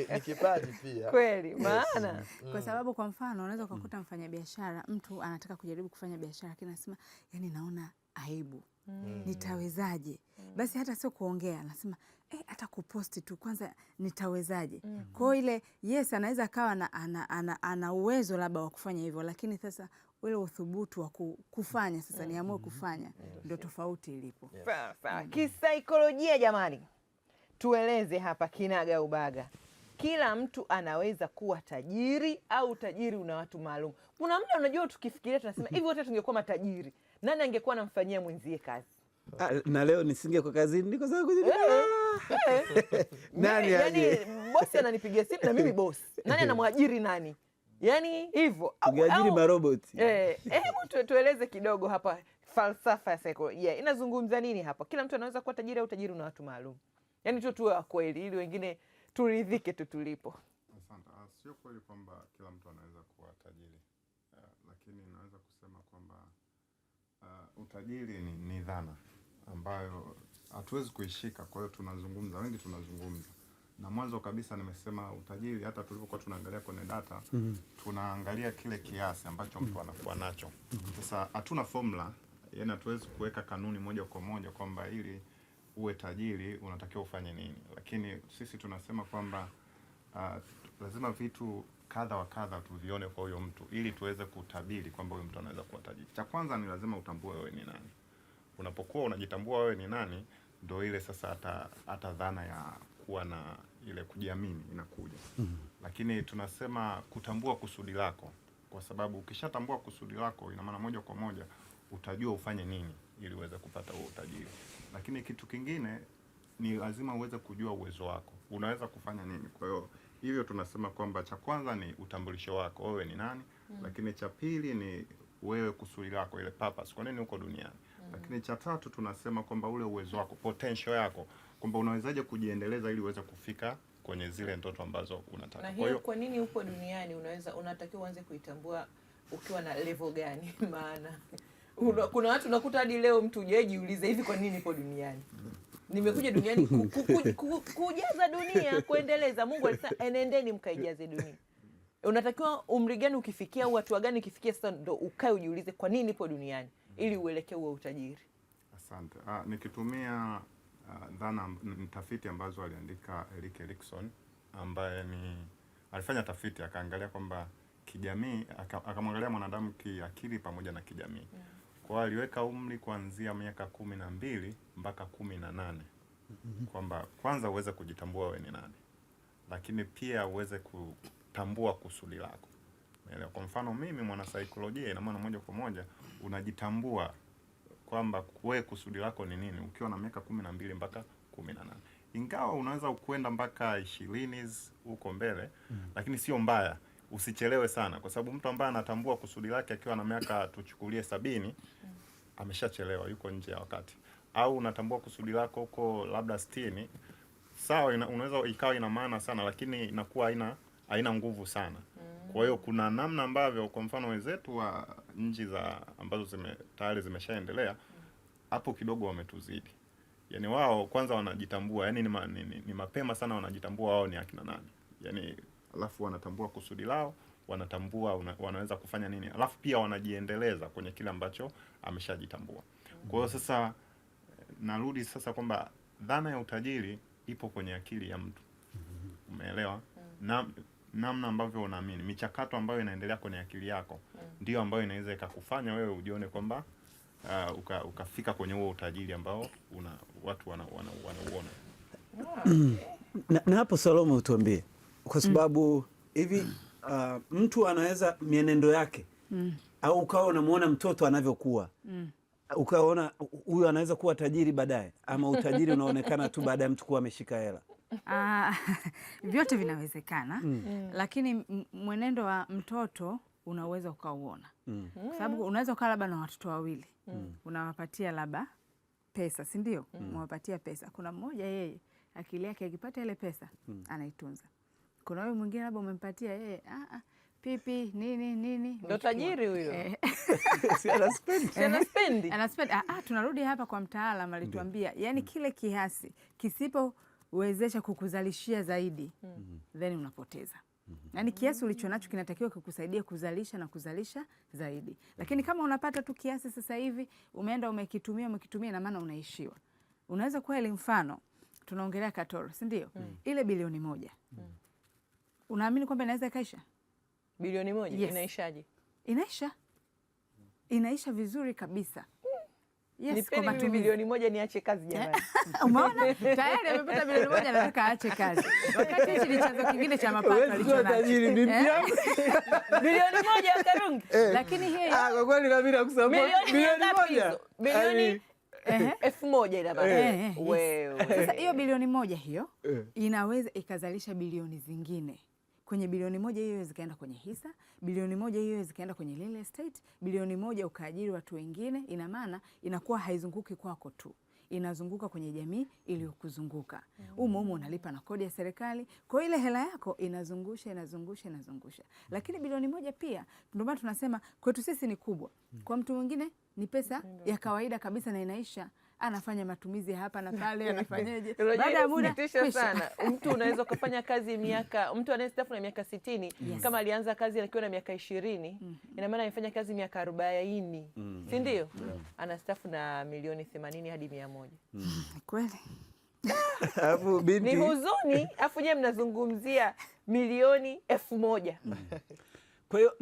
Ni kipaji pia. Kweli, maana kwa sababu kwa mfano unaweza kukuta mfanyabiashara, mtu anataka kujaribu kufanya biashara lakini anasema yani naona aibu. Nitawezaje? Basi hata sio kuongea, anasema hata kuposti tu kwanza nitawezaje? Kwa ile yes, anaweza akawa ana uwezo labda wa kufanya hivyo, lakini sasa ule uthubutu wa kufanya sasa niamue kufanya ndio tofauti ilipo. Sawa. Kisaikolojia jamani, tueleze hapa kinaga ubaga. Kila mtu anaweza kuwa tajiri au tajiri una watu maalum? Kuna muda unajua tukifikiria tunasema hivi wote tungekuwa matajiri, nani angekuwa anamfanyia mwenzie kazi? Na leo nisingekuwa kazini niko sababu nani yani bosi ananipigia simu na mimi bosi. Nani anamwajiri nani? Yani hivyo ungeajiri maroboti. Hebu tueleze kidogo hapa, falsafa ya saikolojia inazungumza nini hapa? Kila mtu anaweza kuwa tajiri au tajiri una watu maalum? Yani tuwe wa kweli ili wengine turidhike tu tulipo. Asante. Sio kweli kwamba kila mtu anaweza kuwa tajiri. Lakini naweza kusema kwamba utajiri ni dhana ambayo hatuwezi kuishika. Kwa hiyo tunazungumza, wengi tunazungumza. Na mwanzo kabisa nimesema utajiri, hata tulipokuwa tunaangalia kwenye data, tunaangalia kile kiasi ambacho mtu anakuwa nacho. Sasa hatuna formula, yani hatuwezi kuweka kanuni moja kwa moja kwamba ili uwe tajiri unatakiwa ufanye nini. Lakini sisi tunasema kwamba lazima vitu kadha wa kadha tuvione kwa huyo mtu ili tuweze kutabiri kwamba huyo mtu anaweza kuwa tajiri. Cha kwanza ni lazima utambue wewe ni nani. Unapokuwa unajitambua wewe ni nani, ndio ile sasa hata dhana ya kuwa na ile kujiamini inakuja. Lakini tunasema kutambua kusudi lako, kwa sababu ukishatambua kusudi lako ina maana moja kwa moja utajua ufanye nini ili uweze kupata huo utajiri. Lakini kitu kingine ni lazima uweze kujua uwezo wako. Unaweza kufanya nini? Kwa hiyo hivyo tunasema kwamba cha kwanza ni utambulisho wako, wewe ni nani? Lakini cha pili ni wewe kusudi lako, ile purpose, kwa nini uko duniani? Lakini cha tatu tunasema kwamba ule uwezo wako, potential yako, kwamba unawezaje kujiendeleza ili uweze kufika kwenye zile ndoto ambazo unataka. Na hiyo kwa nini upo duniani unatakiwa uanze kuitambua ukiwa na level gani? Maana kuna watu nakuta hadi leo mtu hujajiuliza hivi kwa nini nipo duniani? Nimekuja duniani kujaza dunia, kuendeleza. Mungu alisema enendeni mkaijaze dunia. Unatakiwa umri gani ukifikia au hatua gani ukifikia sasa ndo ukae ujiulize kwa nini nipo duniani ili uelekee huo utajiri. Asante. Nikitumia dhana tafiti ambazo aliandika Erik Erikson ambaye alifanya tafiti akaangalia kwamba kijamii, akamwangalia mwanadamu kiakili pamoja na kijamii. Kwa hiyo aliweka umri kuanzia miaka 12 mpaka 18, kwamba kwanza uweze kujitambua wewe ni nani, lakini pia uweze kutambua kusudi lako. Kwa mfano mimi mwanasaikolojia, ina maana moja kwa moja unajitambua kwamba wewe kusudi lako ni nini ukiwa na miaka 12 mpaka 18. Ingawa unaweza ukwenda mpaka 20 huko mbele, lakini sio mbaya, usichelewe sana, kwa sababu mtu ambaye anatambua kusudi lake akiwa na miaka tuchukulie 70, ameshachelewa, yuko nje ya wakati. Au unatambua kusudi lako huko labda 60, sawa, unaweza ikawa ina maana sana, lakini inakuwa haina nguvu sana. Kwa hiyo kuna namna ambavyo, kwa mfano wenzetu wa nchi ambazo tayari zimeshaendelea, hapo kidogo wametuzidi. Yani wao kwanza wanajitambua, yani ni mapema sana wanajitambua wao ni akina nani. Yani alafu wanatambua kusudi lao, wanatambua wanaweza kufanya nini. Alafu pia wanajiendeleza kwenye kile ambacho ameshajitambua. Kwa hiyo sasa narudi sasa kwamba dhana ya utajiri ipo kwenye akili ya mtu. Umeelewa? Namna ambavyo unaamini, michakato ambayo inaendelea kwenye akili yako ndio ambayo inaweza ikakufanya wewe ujione kwamba ukafika kwenye huo utajiri ambao watu wanauona. Na hapo Salome utuambie, kwa sababu hivi mtu anaweza mienendo yake au ukawa unamuona mtoto anavyokuwa ukaona huyu anaweza kuwa tajiri baadaye, ama utajiri unaonekana tu baada ya mtu kuwa ameshika hela? Vyote vinawezekana, lakini mwenendo wa mtoto unaweza ukauona, kwa sababu unaweza ukaa labda na watoto wawili, unawapatia labda pesa, si ndio? Unawapatia pesa. Kuna mmoja yeye akili yake akipata ile pesa anaitunza. Kuna wewe mwingine labda umempatia yeye pipi nini, ndio tajiri huyo. Si anaspendi. Tunarudi hapa kwa mtaalamu, alituambia yani kile kiasi kisipowezesha kukuzalishia zaidi, then unapoteza. Yani kiasi ulichonacho kinatakiwa kukusaidia kuzalisha na kuzalisha zaidi. Lakini kama unapata tu kiasi sasa hivi, umeenda umekitumia na maana unaishiwa. Unaweza kuwa ile mfano tunaongelea Katoro, si ndio? Ile bilioni 1. Unaamini kwamba inaweza ikaisha? Bilioni 1 yes. Inaishaje? Inaisha vizuri kabisa. Yes, nipeni mimi bilioni 1 niache kazi jamani. Umeona? Tayari amepata bilioni 1 anataka aache kazi. Wakati hichi ni chanzo kingine cha mapato alichonacho. Bilioni 1 Karungi. Lakini hii kwa kweli kabisa nakusema bilioni 1. Bilioni 1000 ina maana. Wewe. Sasa hiyo bilioni 1 hiyo inaweza ikazalisha bilioni zingine. Kwenye bilioni 1 hiyo zikaenda kwenye hisa, bilioni 1 hiyo zikaenda kwenye real estate, bilioni 1 ukaajiri watu wengine. Ina maana inakuwa haizunguki kwako tu, inazunguka kwenye jamii iliyokuzunguka. Umo unalipa na kodi ya serikali, kwa ile hela yako inazungusha. Lakini bilioni 1 pia, ndio maana tunasema kwetu sisi ni kubwa, kwa mtu mwingine ni pesa ya kawaida kabisa na inaisha. Anafanya matumizi hapa na pale, anafanyaje? Baada ya muda sana. Mtu unaweza kufanya kazi mtu anayestaafu na miaka 60, kama alianza kazi akiwa na miaka 20, ina maana amefanya kazi miaka 40, si ndio? Anastaafu na milioni 80 hadi 100. Kweli. Ni huzuni, afu je mnazungumzia milioni 1000. Kwa hiyo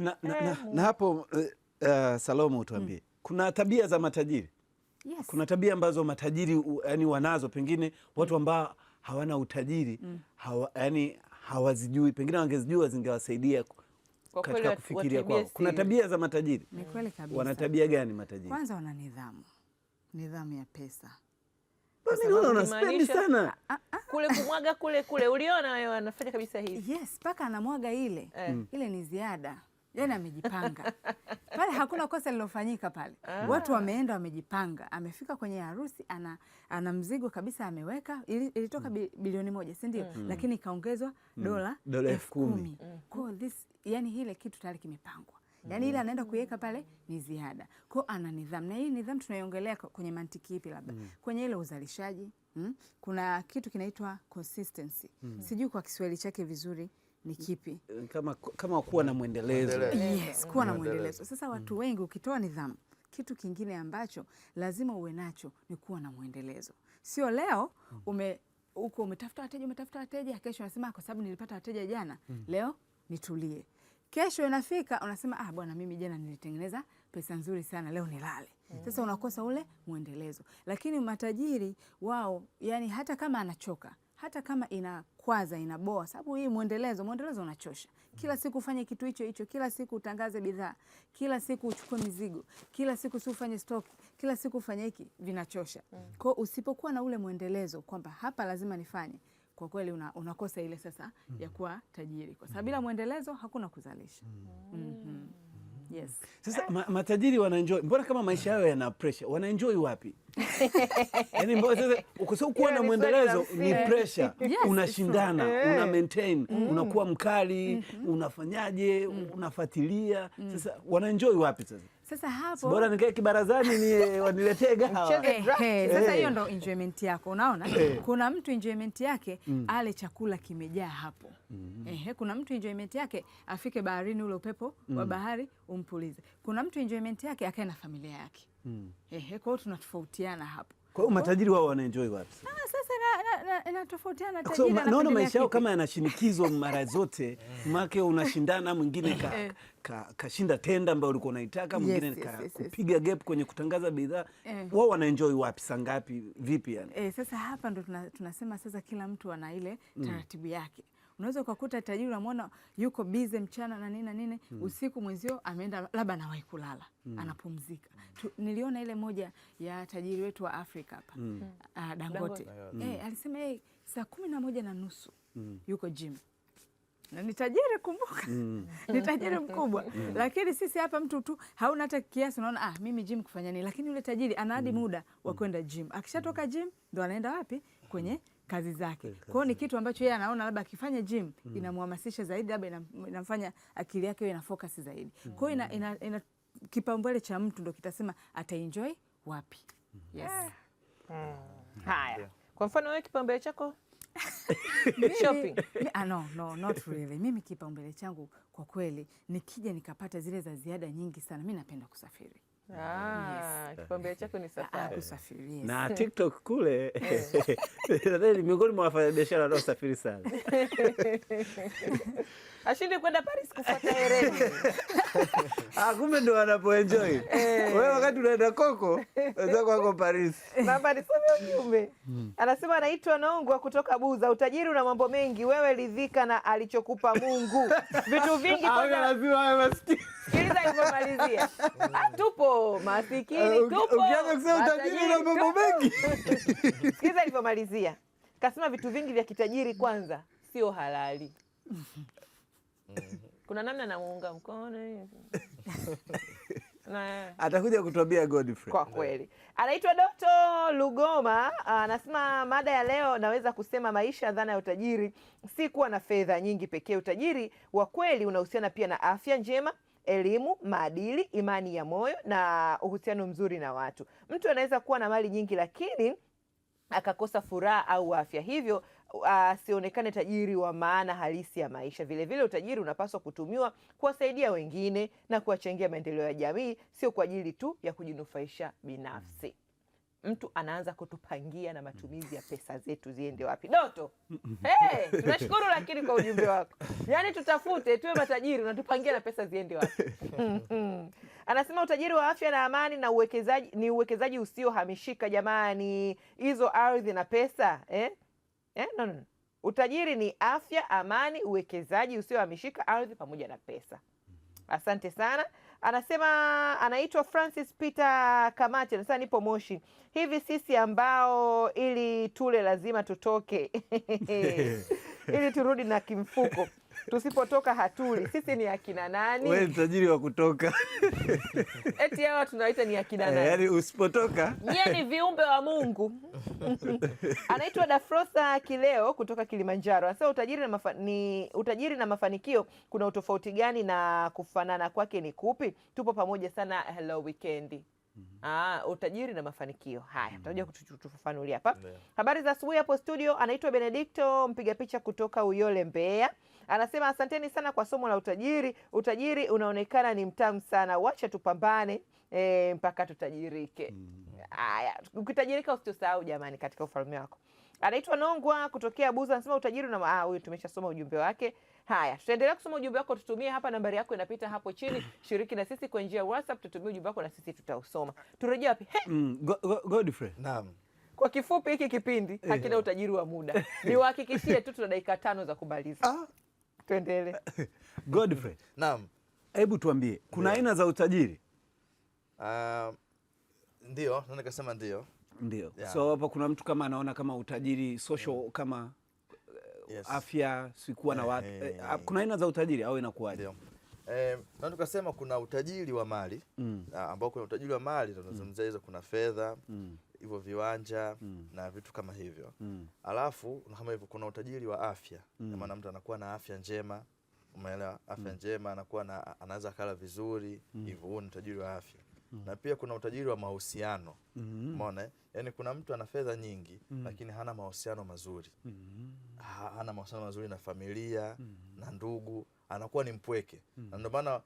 na hapo Salome utuambie, kuna tabia za matajiri. Yes. Kuna tabia ambazo matajiri yani wanazo, pengine watu ambao hawana utajiri hawazijui, pengine wangezijua zingewasaidia katika kufikiria kwao. Kuna tabia za matajiri. Ni kweli kabisa. Wana tabia gani matajiri? Kwanza wana nidhamu ya pesa. Mimi naona unaspendi sana. Kule kumwaga kule. Uliona wewe anafanya kabisa hivi. Yes, paka anamwaga ile. Ile ni ziada. Yaani amejipanga. Pale hakuna kosa lilofanyika pale. Watu wameenda wamejipanga. Amefika kwenye harusi ana mzigo kabisa ameweka. Ilitoka bilioni 1, si ndio? Lakini ikaongezwa dola 10,000. Kwa this yani ile kitu tayari kimepangwa. Yaani ile anaenda kuiweka pale ni ziada. Kwa ana nidhamu. Na hii nidhamu tunaiongelea kwenye mantiki ipi labda? Kwenye ile uzalishaji, kuna kitu kinaitwa consistency. Sijui kwa Kiswahili chake vizuri ni kipi? Kama kuwa na mwendelezo. Yes, kuwa na mwendelezo. Sasa watu wengi ukitoa nidhamu, kitu kingine ambacho lazima uwe nacho ni kuwa na mwendelezo. Sio leo umetafuta wateja, kesho unasema kwa sababu nilipata wateja jana, leo nitulie. Kesho inafika unasema bwana, mimi jana nilitengeneza pesa nzuri sana, leo nilale. Sasa unakosa ule muendelezo. Lakini matajiri wao, yani hata kama anachoka, hata kama inakwaza, inaboa, sababu hii muendelezo unachosha. Kila siku ufanye kitu hicho, kila siku utangaze bidhaa, kila siku uchukue mizigo, kila siku si ufanye stock, kila siku ufanye hiki, vinachosha. Kwa usipokuwa na ule muendelezo kwamba hapa lazima nifanye, kwa kweli unakosa ile sasa ya kuwa tajiri, kwa sababu bila muendelezo hakuna kuzalisha. Yes. Sasa matajiri wanaenjoy, mbona kama maisha yao yana pressure, wanaenjoy wapi? Yaani mbona sasa kuwa na muendelezo ni pressure. Yes, unashindana, una maintain, unakuwa mkali, unafanyaje, unafuatilia. Sasa wanaenjoy wapi sasa? Sasa hapo bora nikae kibarazani ni waniletee gahawa. Sasa hiyo ndo enjoyment yako, unaona? Kuna mtu enjoyment yake ale chakula kimejaa hapo. Kuna mtu enjoyment yake afike baharini, ule upepo wa bahari umpulize. Kuna mtu enjoyment yake akae na familia yake. Kwa hiyo tunatofautiana hapo. Kwa hiyo matajiri wao wanaenjoy wapi? Sasa inatofautiana tajiri. Naona maisha yao kama yana shinikizo mara zote. Make unashindana, mwingine kashinda tenda ambayo ulikuwa unaitaka, mwingine kupiga gap kwenye kutangaza bidhaa. Wao wanaenjoy wapi, saa ngapi, vipi yani? Sasa hapa ndo tunasema sasa kila mtu ana ile taratibu yake. Unaweza ukakuta tajiri unamwona yuko busy mchana na nini na nini, usiku mwenzio ameenda labda anawahi kulala, anapumzika. Niliona ile moja ya tajiri wetu wa Afrika hapa, Dangote. Alisema saa 11:30 yuko gym. Na ni tajiri, kumbuka. Ni tajiri mkubwa. Lakini sisi hapa mtu tu hauna hata kiasi, unaona mimi gym kufanya nini? Lakini yule tajiri ana hadi muda wa kwenda gym. Akishatoka gym ndo anaenda wapi? Kwenye kazi zake. Kwa hiyo ni kitu ambacho yeye anaona labda akifanya gym inamhamasisha zaidi, labda inamfanya akili yake iwe na focus zaidi. Kwa hiyo ina kipaumbele cha mtu ndo kitasema ataenjoy wapi. Yes. Haya. Kwa mfano wewe kipaumbele chako shopping? No, not really. Mimi kipaumbele changu kwa kweli, nikija nikapata zile za ziada nyingi sana, mimi napenda kusafiri. Kipaumbele chako ni safari. Kusafiri, yes. Na TikTok kule miongoni mwa wafanyabiashara wanaosafiri sana. Ashinde kwenda Paris kufuata hereni. Kumbe ndo wanapoenjoy. Wewe wakati unaenda Koko, wenzako wako Paris. Baba nisome ujumbe. Anasema anaitwa Nongwa kutoka Buza. Utajiri una mambo mengi, wewe ridhika na alichokupa Mungu. Vitu vingi kwanza lazima wewe maskini. Sikiliza alivyomalizia. Tupo masikini, tupo. Ukianza kusema utajiri una mambo mengi. Sikiliza alivyomalizia. Kasema vitu vingi vya kitajiri kwanza sio halali. Kuna namna namuunga mkono. Atakuja kutuambia Godfrey. Kwa kweli. Anaitwa Dr. Lugoma, anasema mada ya leo naweza kusema maisha, dhana ya utajiri si kuwa na fedha nyingi pekee. Utajiri wa kweli unahusiana pia na afya njema, elimu, maadili, imani ya moyo na uhusiano mzuri na watu. Mtu anaweza kuwa na mali nyingi lakini akakosa furaha au afya, hivyo asionekane tajiri wa maana halisi ya maisha. Vile vile utajiri unapaswa kutumiwa kuwasaidia wengine na kuwachangia maendeleo ya jamii, sio kwa ajili tu ya kujinufaisha binafsi. Mtu anaanza kutupangia na matumizi ya pesa zetu ziende wapi. Doto, tunashukuru lakini kwa ujumbe wako. Yaani tutafute tuwe matajiri, unatupangia na pesa ziende wapi. Anasema utajiri wa afya na amani na uwekezaji ni uwekezaji usiohamishika jamani. Hizo ardhi na pesa, No. Utajiri ni afya, amani, uwekezaji usiohamishika, ardhi pamoja na pesa. Asante sana. Anasema anaitwa Francis Peter Kamati, anasema nipo Moshi. Hivi sisi ambao ili tule lazima tutoke ili turudi na kimfuko. Tusipotoka hatuli. Sisi ni akina nani? Wewe tajiri wa kutoka. Eti hawa tunaita ni akina nani? Yaani usipotoka. Nyie ni viumbe wa Mungu. Anaitwa Dafrosa Kileo kutoka Kilimanjaro. Anasema utajiri na mafanikio kuna utofauti gani na kufanana kwake ni kupi? Tupo pamoja sana, hello weekendi. Utajiri na mafanikio. Haya, tutakuja kutufafanulia hapa. Habari za asubuhi hapo studio. Anaitwa Benedicto, mpiga picha kutoka Uyole, Mbeya. Anasema asanteni sana kwa somo la utajiri. Utajiri unaonekana ni mtamu sana. Wacha tupambane mpaka tutajirike. Haya, ukitajirika usisahau jamani katika ufalme wako. Anaitwa Nongwa kutokea Buza, anasema utajiri na huyu tumeshasoma ujumbe wake. Haya, tutaendelea kusoma ujumbe wako, tutumie hapa, nambari yako inapita hapo chini. Shiriki na sisi kwa njia ya WhatsApp, tutumie ujumbe wako na sisi tutausoma. Turejea wapi? Godfrey. Naam. Kwa kifupi, hiki kipindi hakina utajiri wa muda. Niwahakikishie tu tuna dakika 5 za kumaliza. Tuendelee. Godfrey. Naam. Hebu tuambie, kuna aina za utajiri? Ndio, naweza kusema ndio. Ndio. Yeah. So hapa kuna mtu kama anaona kama utajiri social kama afya, sikuwa na watu. Kuna aina za utajiri au inakuwaje? Ndio. Na tukasema kuna utajiri wa mali ambao kuna utajiri wa mali tunazungumzia hizo, kuna fedha, hivyo viwanja na vitu kama hivyo. Alafu kama hivyo kuna utajiri wa afya. Maana mtu anakuwa na afya njema, umeelewa? Afya njema, anakuwa anaweza kula vizuri, hivyo huo ni utajiri wa afya. Na pia kuna utajiri wa mahusiano. Umeona? Yaani kuna mtu ana fedha nyingi lakini hana mahusiano mazuri. Hana mahusiano mazuri na familia, na ndugu, anakuwa ni mpweke. Na ndio maana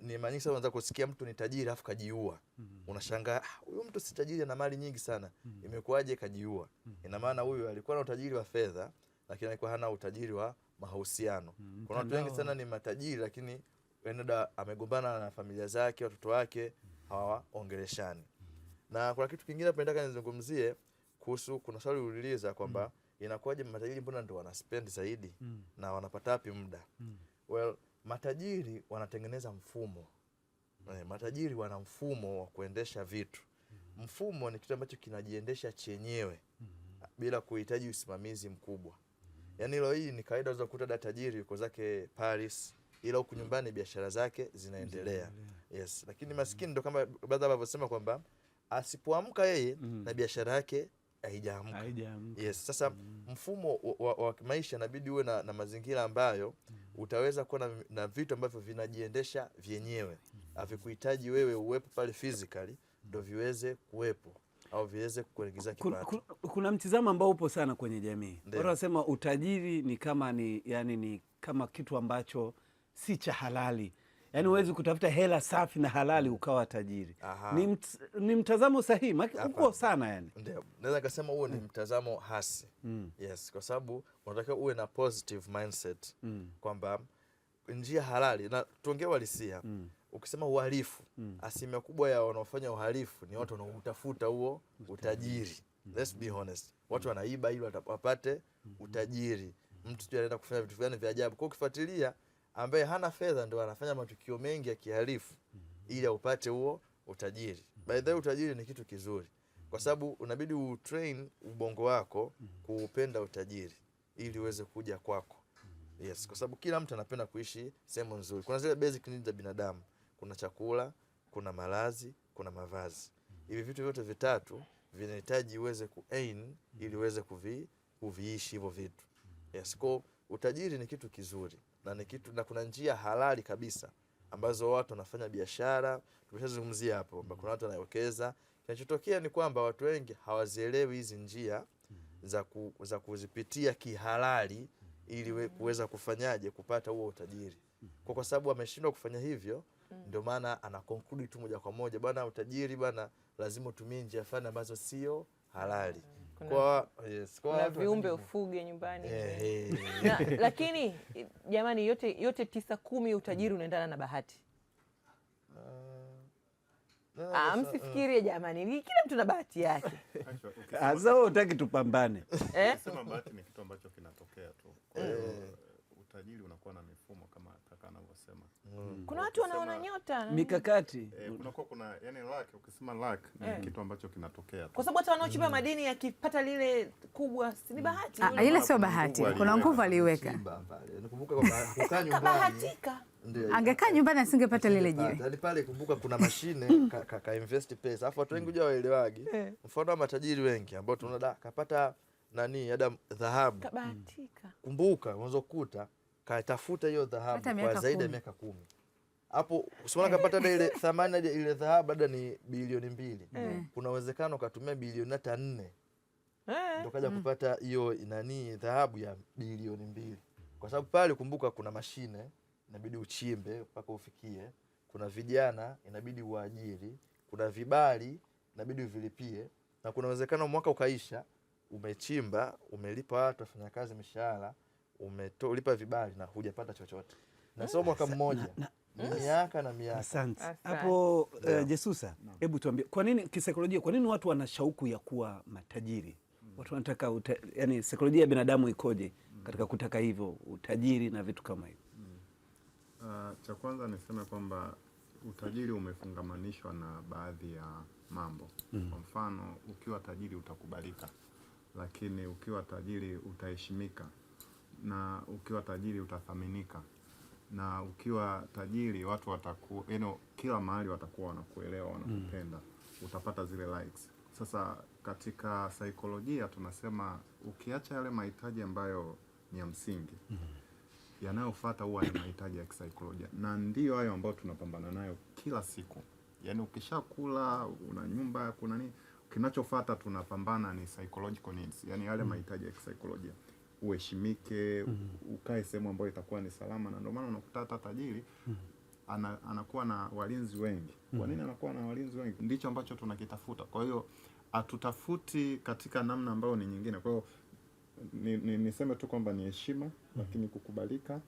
ni manyingi sana unaweza kusikia mtu ni tajiri afu kajiua. Unashangaa, huyu mtu si tajiri, ana mali nyingi sana, imekuwaje kajiua? Ina maana huyu alikuwa na utajiri wa fedha lakini alikuwa hana utajiri wa mahusiano. Kuna watu wengi sana ni matajiri lakini enda amegombana na familia zake, watoto wake hawaongeleshani. Na kuna kitu kingine nataka nizungumzie kuhusu, kuna swali uliuliza kwamba inakuwaje matajiri mbona ndio wanaspend zaidi na wanapata wapi muda? Well, matajiri wanatengeneza mfumo. Matajiri wana mfumo wa kuendesha vitu. Mfumo ni kitu ambacho kinajiendesha chenyewe bila kuhitaji usimamizi mkubwa. Yaani hilo hii ni kawaida, unaweza kukuta tajiri yuko zake Paris, ila huku nyumbani biashara zake zinaendelea. Yes, lakini maskini ndo kama baadhi wanavyosema kwamba asipoamka yeye na biashara yake haijaamka. Yes, sasa mfumo wa maisha inabidi uwe na mazingira ambayo utaweza kuwa na vitu ambavyo vinajiendesha vyenyewe. Havikuhitaji wewe uwepo pale physically ndio viweze kuwepo au viweze kuingiza kipato. Kuna mtizamo ambao upo sana kwenye jamii. Watu wanasema utajiri ni kama ni kama kitu ambacho si cha halali. Yaani huwezi kutafuta hela safi na halali ukawa tajiri. Ni mtazamo sahihi? Uko sana yani. Ndio. Naweza kusema huo ni mtazamo hasi. Yes, kwa sababu unatakiwa uwe na positive mindset kwamba njia halali, na tuongee uhalisia. Ukisema uhalifu, asilimia kubwa ya wanaofanya uhalifu ni watu wanaoutafuta huo utajiri. Let's be honest. Watu wanaiba ili wapate utajiri. Mtu tu anaenda kufanya vitu fulani vya ajabu. Kwa ukifuatilia, ambaye hana fedha ndio anafanya matukio mengi ya kihalifu ili upate huo utajiri. By the way, utajiri ni kitu kizuri kwa sababu unabidi utrain ubongo wako kuupenda utajiri ili uweze kuja kwako. Yes, kwa sababu kila mtu anapenda kuishi sehemu nzuri. Kuna zile basic needs za binadamu. Kuna chakula, kuna malazi, kuna mavazi. Hivi vitu vyote vitatu vinahitaji uweze ku-earn ili uweze kuviishi hivyo vitu. Yes, kwa utajiri ni kitu kizuri na kuna njia halali kabisa ambazo watu wanafanya biashara. Tumeshazungumzia hapo kwamba kuna watu wanawekeza. Kinachotokea ni kwamba watu wengi hawazielewi hizi njia za kuzipitia kihalali ili kuweza kufanyaje kupata huo utajiri. Kwa sababu ameshindwa kufanya hivyo, ndio maana ana conclude tu moja kwa moja, bwana utajiri bwana lazima utumie njia fulani ambazo sio halali. Kuna viumbe ufuge nyumbani. Lakini jamani, yote 9-10 utajiri unaendana na bahati. Msifikirie jamani, kila mtu na bahati yake. Sasa utaki tupambane. Sema bahati ni kitu ambacho kinatokea tu. Kwa hiyo utajiri unakuwa na mifumo kama kaka anavyosema. Kuna watu wanaona nyota, mikakati. Kuna yani luck, ukisema luck ni kitu ambacho kinatokea tu. Kwa sababu hata wanaochimba madini yakipata lile kubwa ni bahati. Ile sio bahati. Kuna nguvu aliweka. Nakumbuka kwamba kukaa nyumbani. Angekaa nyumbani asingepata lile jiwe. Yaani pale kumbuka kuna mashine ka invest pesa. Alafu watu wengi huja waelewagi. Mfano wa matajiri wengi ambao tunaona kapata dhahabu. Kabahatika. Kumbuka unaweza kukuta katafuta hiyo dhahabu kwa zaidi ya miaka 10. Hapo usiona kapata ile thamani ile dhahabu hada ni bilioni 2. Kuna uwezekano katumia bilioni hata 4. Ndio kaja kupata hiyo dhahabu ya bilioni 2. Kwa sababu pale kumbuka kuna mashine inabidi uchimbe mpaka ufikie. Kuna vijana inabidi uajiri, kuna vibali inabidi uvilipie, na kuna uwezekano mwaka ukaisha umechimba, umelipa watu wafanya kazi mishahara, ulipa vibali na hujapata chochote, na sio mwaka mmoja, miaka na miaka. Asante. Hapo Jesusa, hebu tuambie, kwa nini kisaikolojia, kwa nini watu wana shauku ya kuwa matajiri? Watu wanataka yani saikolojia ya binadamu ikoje katika kutaka hivyo utajiri na vitu kama hivyo? Cha kwanza niseme kwamba utajiri umefungamanishwa na baadhi ya mambo. Kwa mfano, ukiwa tajiri utakubalika, lakini ukiwa tajiri utaheshimika, na ukiwa tajiri utathaminika, na ukiwa tajiri watu kila mahali watakuwa wanakuelewa, wanakupenda, utapata zile likes. Sasa katika saikolojia tunasema ukiacha yale mahitaji ambayo ni ya msingi, yanayofuata huwa ni mahitaji ya kisaikolojia, na ndio hayo ambayo tunapambana nayo kila siku. Yaani ukishakula, una nyumba, kuna nini, kinachofuata tunapambana ni psychological needs, yani yale mahitaji ya kisaikolojia. Uheshimike, ukae sehemu ambayo itakuwa ni salama, na ndio maana unakuta hata tajiri anakuwa na walinzi wengi. Kwa nini anakuwa na walinzi wengi? Ndicho ambacho tunakitafuta. Kwa hiyo hatutafuti katika namna ambayo ni nyingine. Kwa hiyo niseme tu kwamba ni heshima, lakini kukubalika,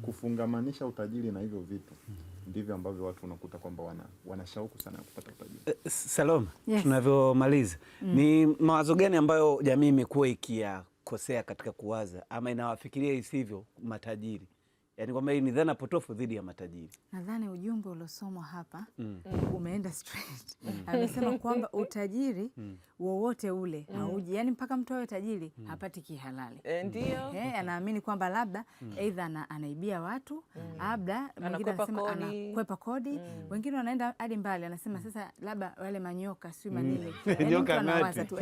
kufungamanisha utajiri na hivyo vitu ndivyo ambavyo watu unakuta kwamba wana shauku sana ya kupata utajiri. Salome, tunavyomaliza, ni mawazo gani ambayo jamii imekuwa ikiyakosea katika kuwaza ama inawafikiria isivyo matajiri? Yaani kwamba hii ni dhana potofu dhidi ya matajiri. Nadhani ujumbe uliosomwa hapa umeenda straight. Amesema kwamba utajiri wowote ule hauji, yani mpaka mtu awe tajiri hapati kihalali. Ndio. Anaamini kwamba labda aidha anaibia watu, labda mwingine anasema anakwepa kodi, wengine wanaenda hadi mbali, anasema sasa labda wale manyoka sio manini. Nyoka anawaza tu.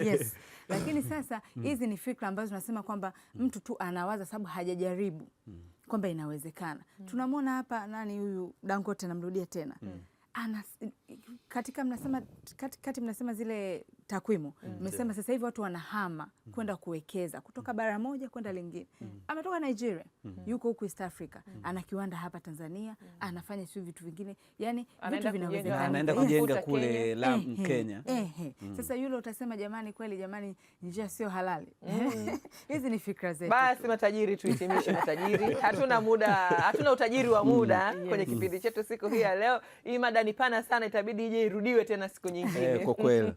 Yes. Lakini sasa hizi ni fikra ambazo tunasema kwamba mtu tu anawaza sababu hajajaribu kwamba inawezekana. Tunamwona hapa nani huyu Dangote, namrudia tena. Katika mnasema zile takwimu, mmesema sasa hivi watu wanahama kwenda kuwekeza kutoka bara moja kwenda lingine. Ametoka Nigeria, yuko huku East Africa, ana kiwanda hapa Tanzania, anafanya sio vitu vingine, yani vitu vinawezekana. Anaenda kujenga kule Kenya. Sasa yule utasema jamani, kweli jamani, njia sio halali. Hizi ni fikra zetu. Basi matajiri, tuhitimishe matajiri. Hatuna muda, hatuna utajiri wa muda kwenye kipindi chetu siku hii ya leo. Hii mada ni pana sana, itabidi ije irudiwe tena siku nyingine. Kwa kweli.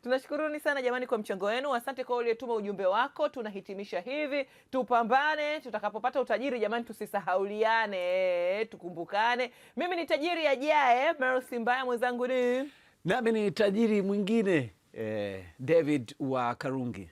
Tunashukuruni sana jamani kwa mchango wenu. Asante kwa uliyetuma ujumbe wako. Tunahitimisha hivi, tupambane, tutakapopata utajiri jamani, tusisahauliane, tukumbukane. Mimi ni tajiri ajaye, Meryl Simbaya, mwenzangu ni nami ni tajiri mwingine, David wa Karungi.